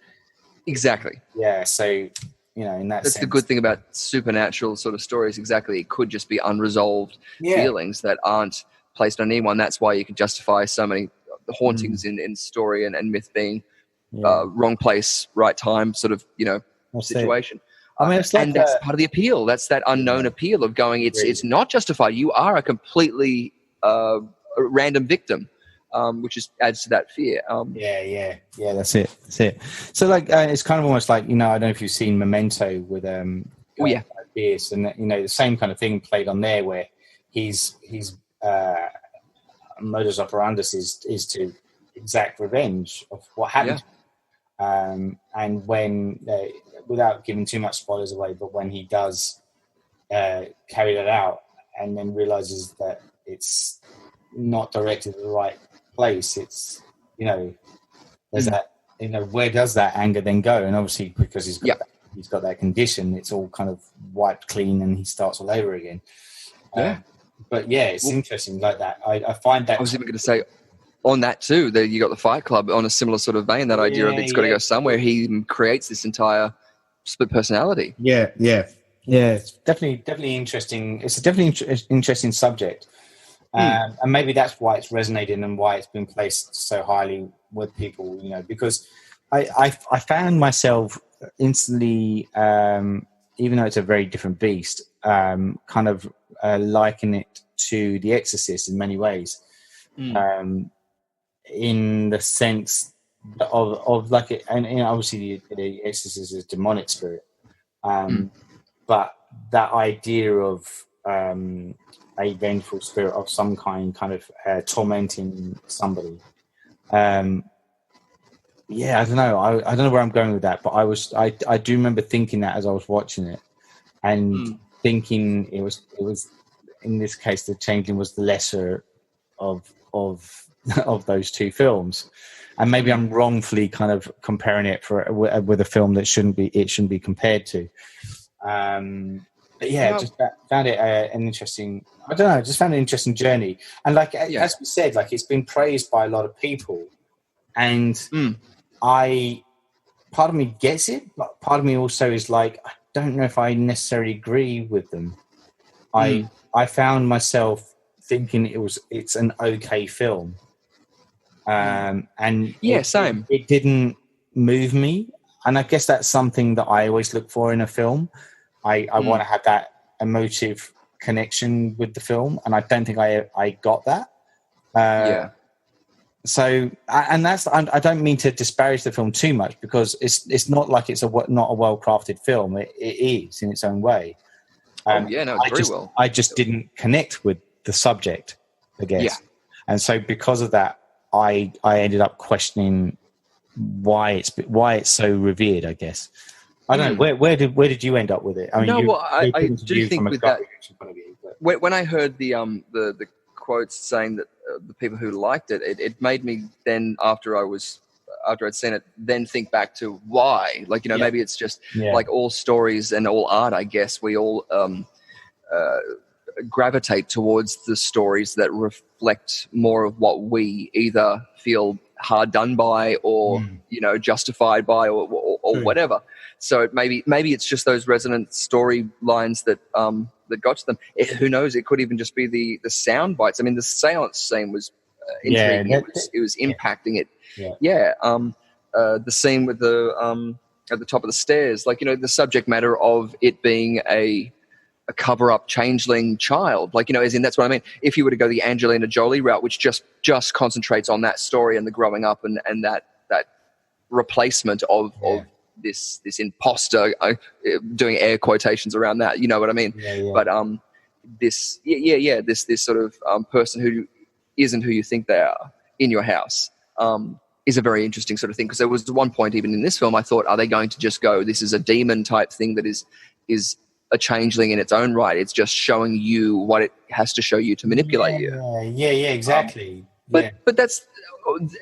exactly. Yeah. So in that that's sense, the good thing about supernatural sort of stories. Exactly, it could just be unresolved feelings that aren't placed on anyone. That's why you can justify so many hauntings in story and myth being wrong place, right time, sort of situation. I mean, it's like and that's part of the appeal. That's that unknown appeal of going. It's not justified. You are a completely random victim, which adds to that fear. Yeah. That's it. So like, it's kind of almost like I don't know if you've seen Memento with Pierce, and the same kind of thing played on there, where his modus operandus is to exact revenge of what happened. And when, without giving too much spoilers away, but when he does carry that out and then realizes that it's not directed at the right place, it's there's that where does that anger then go? And obviously because he's got that condition, it's all kind of wiped clean and he starts all over again. But it's interesting like that. I find that I was even going to say on that too, that you got the Fight Club on a similar sort of vein, that idea of it's got to go somewhere. He creates this entire split personality. It's definitely interesting. It's a definitely interesting subject. And maybe that's why it's resonating and why it's been placed so highly with people, because I found myself instantly, even though it's a very different beast, kind of liken it to The Exorcist in many ways, in the sense of like it, and obviously the Exorcist is a demonic spirit, but that idea of a vengeful spirit of some kind of tormenting somebody. I don't know. I don't know where I'm going with that, but I do remember thinking that as I was watching it, and thinking it was in this case the Changeling was the lesser of those two films, and maybe I'm wrongfully kind of comparing it with a film that shouldn't be compared to. But just found it an interesting. I don't know. Just found it an interesting journey, and as we said, like it's been praised by a lot of people, and part of me gets it, but part of me also is like, I don't know if I necessarily agree with them. I found myself thinking it's an okay film, and same. It didn't move me, and I guess that's something that I always look for in a film. I want to have that emotive connection with the film, and I don't think I got that. So, and that's, I don't mean to disparage the film too much, because it's not like it's not a well-crafted film. It is in its own way. I just didn't connect with the subject, I guess. And so because of that, I ended up questioning why it's so revered, I guess. I don't know. Where did you end up with it? I mean, I do think with that, when I heard the quotes saying that the people who liked it made me then, after I'd seen it, then think back to why. Like, maybe it's just like all stories and all art, I guess, we all gravitate towards the stories that reflect more of what we either feel hard done by or, justified by or whatever. So maybe it's just those resonant storylines that got to them. Who knows? It could even just be the sound bites. I mean, the seance scene was intriguing. It was impacting it. The scene with the at the top of the stairs, like, the subject matter of it being a cover-up changeling child, like, as in, that's what I mean. If you were to go the Angelina Jolie route, which just concentrates on that story and the growing up and that replacement of this imposter, doing air quotations around that, you know what I mean? But this sort of person who isn't who you think they are in your house is a very interesting sort of thing, because there was one point even in this film I thought, are they going to just go, this is a demon type thing that is a changeling in its own right. It's just showing you what it has to show you to manipulate you. Yeah, exactly. But that's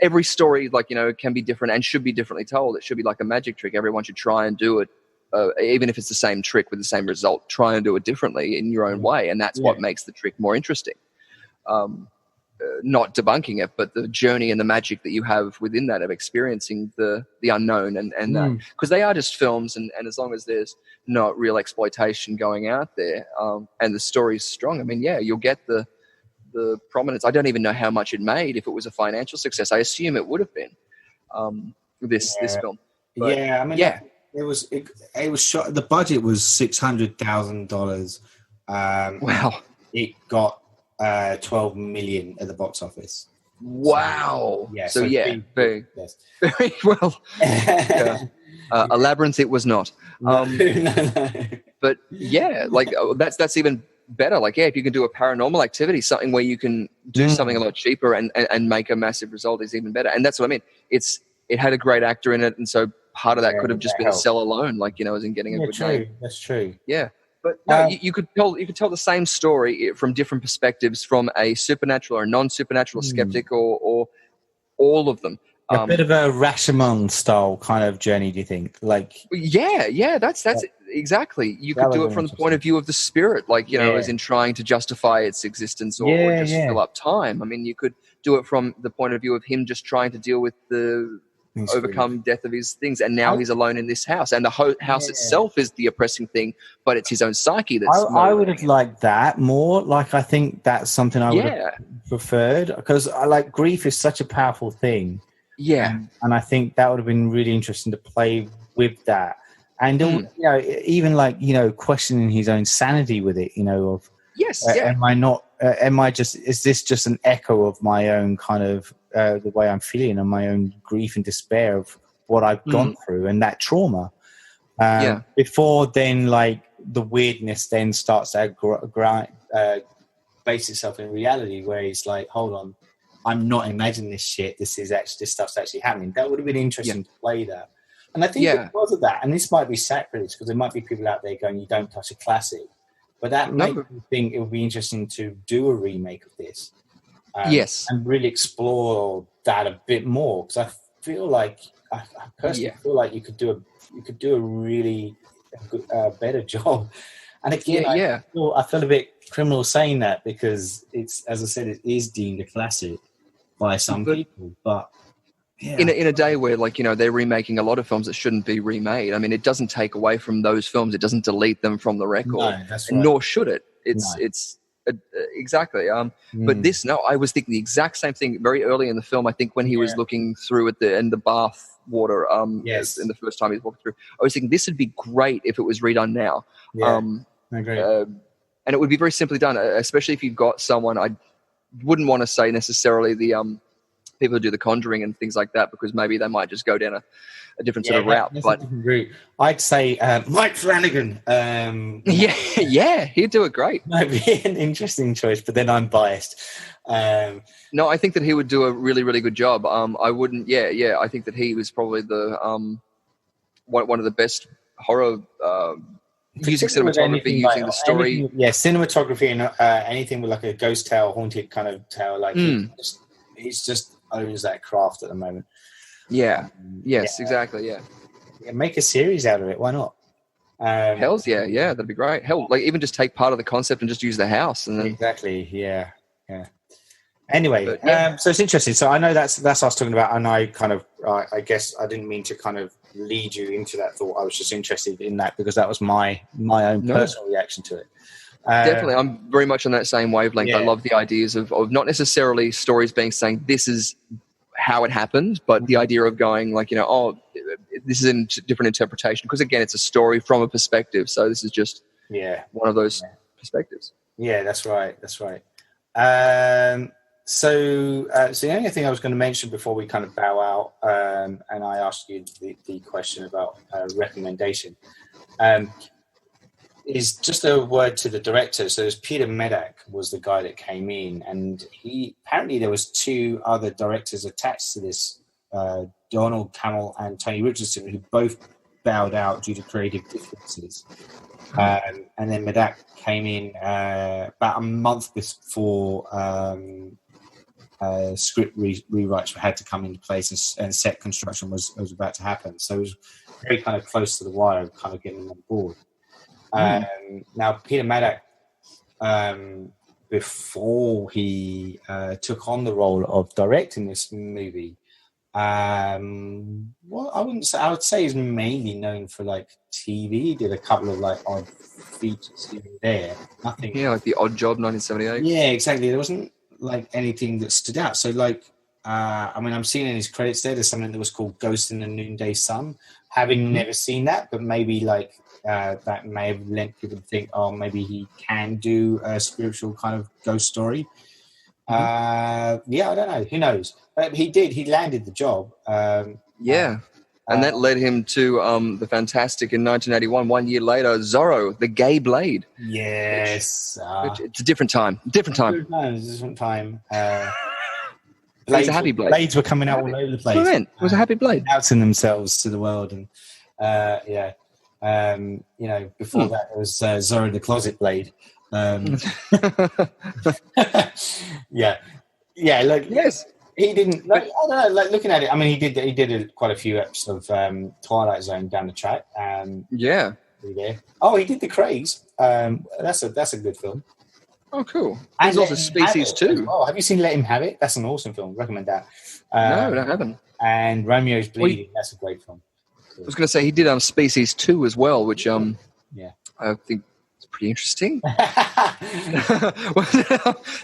every story, like, can be different and should be differently told. It should be like a magic trick. Everyone should try and do it, even if it's the same trick with the same result. Try and do it differently in your own way, and that's what makes the trick more interesting. Not debunking it, but the journey and the magic that you have within that of experiencing the unknown and that, because they are just films, and as long as there's not real exploitation going out there, and the story's strong, I mean, you'll get the prominence. I don't even know how much it made if it was a financial success. I assume it would have been this film. But, I mean, it was shot. The budget was $600,000. Wow! It got 12 million at the box office. Wow! So, very well. A labyrinth, it was not. No. But that's even better. Like, if you can do a paranormal activity, something where you can do something a lot cheaper and make a massive result is even better. And that's what I mean. It had a great actor in it, and so part of that could have just been a sell alone, as in getting a good name. That's true. Yeah. But no, you could tell the same story from different perspectives, from a supernatural or a non-supernatural skeptic, or all of them. A bit of a Rashomon style kind of journey, do you think? That's exactly. You could do it from the point of view of the spirit, as in trying to justify its existence or just fill up time. I mean, you could do it from the point of view of him just trying to deal with overcome death of his things, and now he's alone in this house, and the house itself is the oppressing thing, but it's his own psyche that's I would have liked that more. I think that's something I would have preferred, because I like grief is such a powerful thing, and I think that would have been really interesting to play with that, and even questioning his own sanity with it, is this just an echo of my own kind of the way I'm feeling and my own grief and despair of what I've gone through and that trauma. Before then, the weirdness then starts to base itself in reality, where it's like, hold on, I'm not imagining this shit. This stuff's actually happening. That would have been interesting to play that. And I think because of that, and this might be sacrilege, because there might be people out there going, you don't touch a classic, but that makes me think it would be interesting to do a remake of this. And really explore that a bit more, because I feel like I personally feel like you could do a really good, better job. And again, I feel a bit criminal saying that, because it's, as I said, it is deemed a classic by some people, but in a day where they're remaking a lot of films that shouldn't be remade. I mean, it doesn't take away from those films. It doesn't delete them from the record. No, that's right. Nor should it. It's exactly. But this, I was thinking the exact same thing very early in the film. I think when he was looking through at the bath water, in the first time he was walking through, I was thinking this would be great if it was redone now. I agree. And it would be very simply done, especially if you've got someone. I wouldn't want to say necessarily the people who do The Conjuring and things like that, because maybe they might just go down a different sort of route. But I'd say Mike Flanagan. He'd do it great. Might be an interesting choice, but then I'm biased. No, I think that he would do a really, really good job. I wouldn't. I think that he was probably the one of the best horror. Using cinematography, using the story. Cinematography and anything with a ghost tale, haunted kind of tale. He's just owns that craft at the moment. Exactly. Make a series out of it. Why not? Hells that'd be great. Hell, even just take part of the concept and just use the house, and then exactly. Anyway, so it's interesting. So I know that's us talking about, and I kind of I guess I didn't mean to kind of lead you into that thought. I was just interested in that because that was my own personal reaction to it. Definitely, I'm very much on that same wavelength. I love the ideas of not necessarily stories being saying this is how it happened, but the idea of going this is a different interpretation, because again, it's a story from a perspective. So this is just one of those perspectives. Yeah, that's right. So the only thing I was going to mention before we kind of bow out, and I asked you the question about recommendation, is just a word to the director. So there's Peter Medak was the guy that came in, and apparently there was two other directors attached to this, Donald Camel and Tony Richardson, who both bowed out due to creative differences. And then Medak came in about a month before script rewrites had to come into place and set construction was about to happen. So it was very kind of close to the wire of kind of getting them on board. Now, Peter Medak, before he took on the role of directing this movie, well, I would say he's mainly known for like TV. He did a couple of like odd features here and there. Nothing. Yeah, like The Odd Job, 1978. Yeah, exactly. There wasn't like anything that stood out. So like, I'm seeing in his credits there's something that was called Ghost in the Noonday Sun. Having never seen that, but maybe like that may have led people to think, oh, maybe he can do a spiritual kind of ghost story. I don't know. Who knows? But he did. He landed the job. And that led him to the fantastic in 1981. 1 year later, Zorro, the Gay Blade. Yes, which it's a different time. Different time. It's a happy blade. Blades were coming out all over the place. It was a happy blade. Announcing themselves to the world, and before that it was Zorro the Closet Blade. Yes. He didn't. Like, I don't know. Like looking at it, I mean, he did quite a few episodes of Twilight Zone down the track. Yeah. Oh, he did The Craze. That's a good film. Oh, cool. There's also Species 2. Oh, have you seen Let Him Have It? That's an awesome film. Recommend that. No, I haven't. And Romeo's Bleeding. That's a great film. I was going to say he did Species 2 as well, which I think is pretty interesting.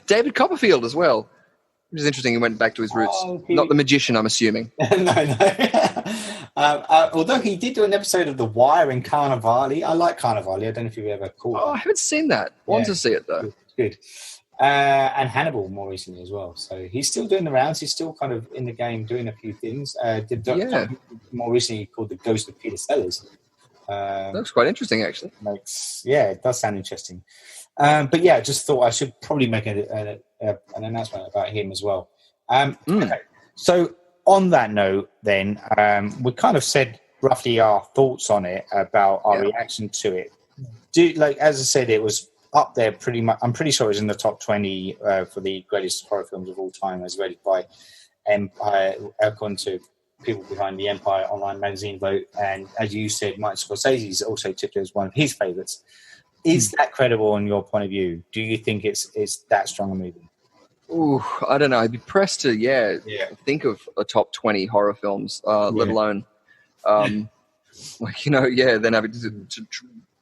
David Copperfield as well, which is interesting. He went back to his roots. Not the magician, I'm assuming. No. Although he did do an episode of The Wire in Carnivale. I like Carnivale. I don't know if you've ever caught it. I haven't seen that. Want to see it, though. Good. And Hannibal more recently as well. So he's still doing the rounds. He's still kind of in the game doing a few things. More recently called The Ghost of Peter Sellers. That's quite interesting, actually. It does sound interesting. But yeah, just thought I should probably make an announcement about him as well. Okay. So on that note, then, we kind of said roughly our thoughts on it, about our reaction to it. As I said, it was up there pretty much. I'm pretty sure it was in the top 20 for the greatest horror films of all time, as rated by Empire, according to people behind the Empire Online magazine vote. And as you said, Martin Scorsese's also tipped it as one of his favourites. Is that credible in your point of view? Do you think it's that strong a movie? Ooh, I don't know. I'd be pressed to think of a top 20 horror films, let alone then having to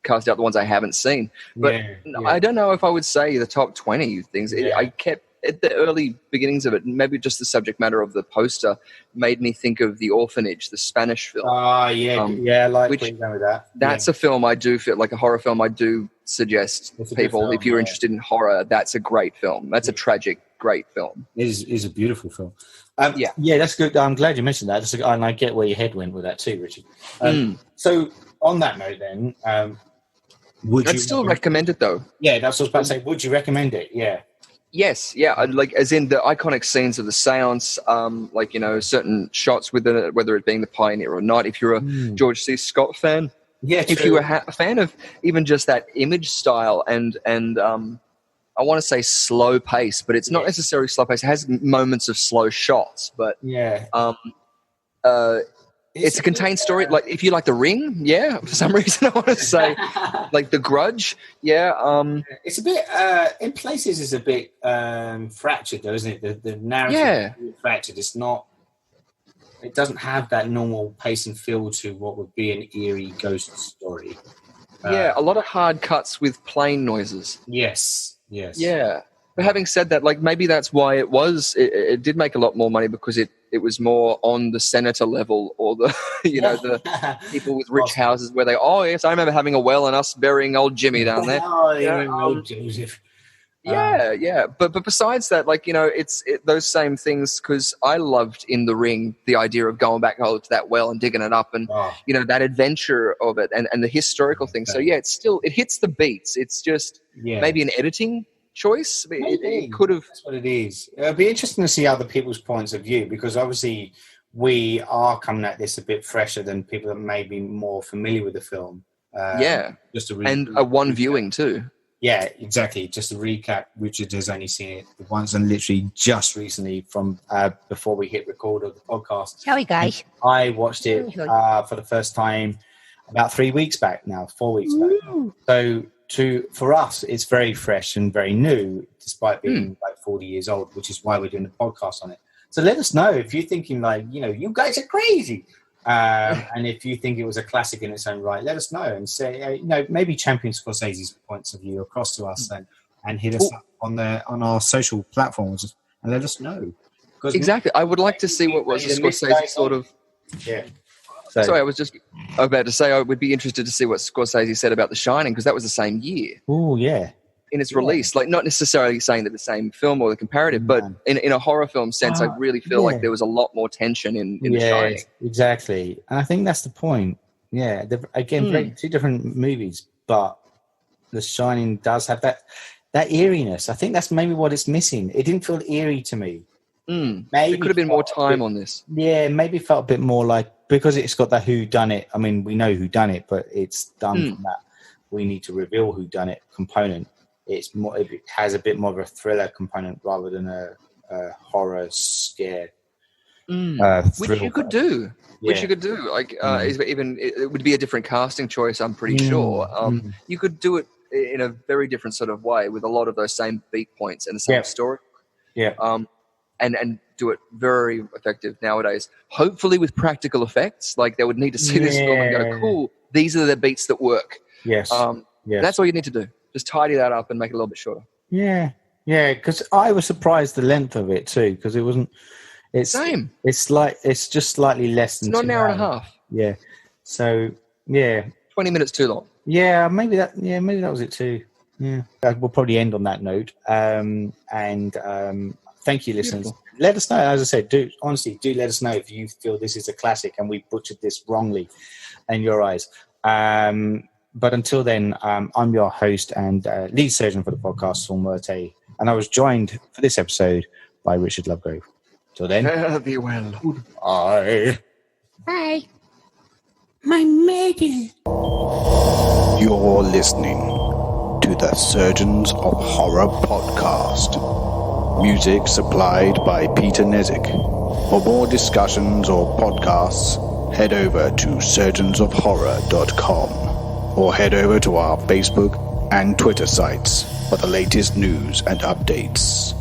cast out the ones I haven't seen. But I don't know if I would say the top 20 things. I kept at the early beginnings of it, maybe just the subject matter of the poster made me think of The Orphanage, the Spanish film. I like where you're going with that. That's a film I do feel like a horror film. I do suggest people, if you're interested in horror, that's a great film. That's a tragic, great film. It is a beautiful film. That's good. I'm glad you mentioned that. And I get where your head went with that too, Richard. So on that note, then, I'd still recommend it, though. Yeah, that's what I was about to say. Would you recommend it? Yeah. Yes, as in the iconic scenes of the seance, certain shots with it, whether it being The Pioneer or not. If you're a George C. Scott fan, if you were a fan of even just that image style and I want to say slow pace, but it's not necessarily slow pace. It has moments of slow shots, but it's a contained story. Like if you like The Ring, for some reason I want to say, like The Grudge, It's a bit in places. It's a bit fractured, though, isn't it? The narrative is fractured. It's not. It doesn't have that normal pace and feel to what would be an eerie ghost story. A lot of hard cuts with plane noises. Yes. Yeah. But having said that, like maybe that's why it did make a lot more money, because it was more on the senator level, or the the people with rich houses where they I remember having a well and us burying old Jimmy down there. Old Joseph. But besides that, it's those same things, because I loved in The Ring the idea of going back to that well and digging it up, and that adventure of it and the historical thing. So it hits the beats. It's just maybe an editing choice. It could have. That's what it is. It'll be interesting to see other people's points of view, because obviously we are coming at this a bit fresher than people that may be more familiar with the film. Just to and a one viewing too. Yeah, exactly. Just to recap, Richard has only seen it once and literally just recently from before we hit record of the podcast. Sorry, guys. I watched it for the first time about 3 weeks back now, 4 weeks back. So for us, it's very fresh and very new, despite being like 40 years old, which is why we're doing the podcast on it. So let us know if you're thinking like, you guys are crazy. And if you think it was a classic in its own right, let us know and say, maybe champion Scorsese's points of view across to us and hit us up on our social platforms and let us know. Exactly. I would like to see what was Scorsese sort of... Yeah. Sorry, I was just about to say I would be interested to see what Scorsese said about The Shining, because that was the same year. Oh, yeah. In its release, like not necessarily saying that the same film or the comparative, but in a horror film sense, I really feel like there was a lot more tension in The Shining. Exactly. And I think that's the point. Yeah. Again, two different movies, but The Shining does have that eeriness. I think that's maybe what it's missing. It didn't feel eerie to me. Maybe there could have been more time on this. Yeah, maybe felt a bit more like, because it's got that whodunit. I mean, we know whodunit, but it's done from that we need to reveal whodunit component. It's more. It has a bit more of a thriller component rather than a horror scare. Which you could do. Which you could do. Like even it would be a different casting choice. I'm pretty sure. You could do it in a very different sort of way with a lot of those same beat points and the same story. Yeah. And do it very effective nowadays. Hopefully with practical effects. Like they would need to see this film and go, cool, these are the beats that work. Yes. That's all you need to do. Just tidy that up and make it a little bit shorter. Yeah. Yeah, because I was surprised the length of it too, because it wasn't... It's same. It's just slightly less than... It's not an hour and a half. Yeah. So, yeah. 20 minutes too long. Yeah, maybe that was it too. Yeah. We'll probably end on that note. Thank you, listeners. Beautiful. Let us know. As I said, do let us know if you feel this is a classic and we butchered this wrongly in your eyes. But until then, I'm your host and lead surgeon for the podcast, Saul Murte, and I was joined for this episode by Richard Lovegrove. Till then, fare thee well. Goodbye. Bye. My Maggie. You're listening to the Surgeons of Horror podcast. Music supplied by Peter Nezik. For more discussions or podcasts, head over to surgeonsofhorror.com or head over to our Facebook and Twitter sites for the latest news and updates.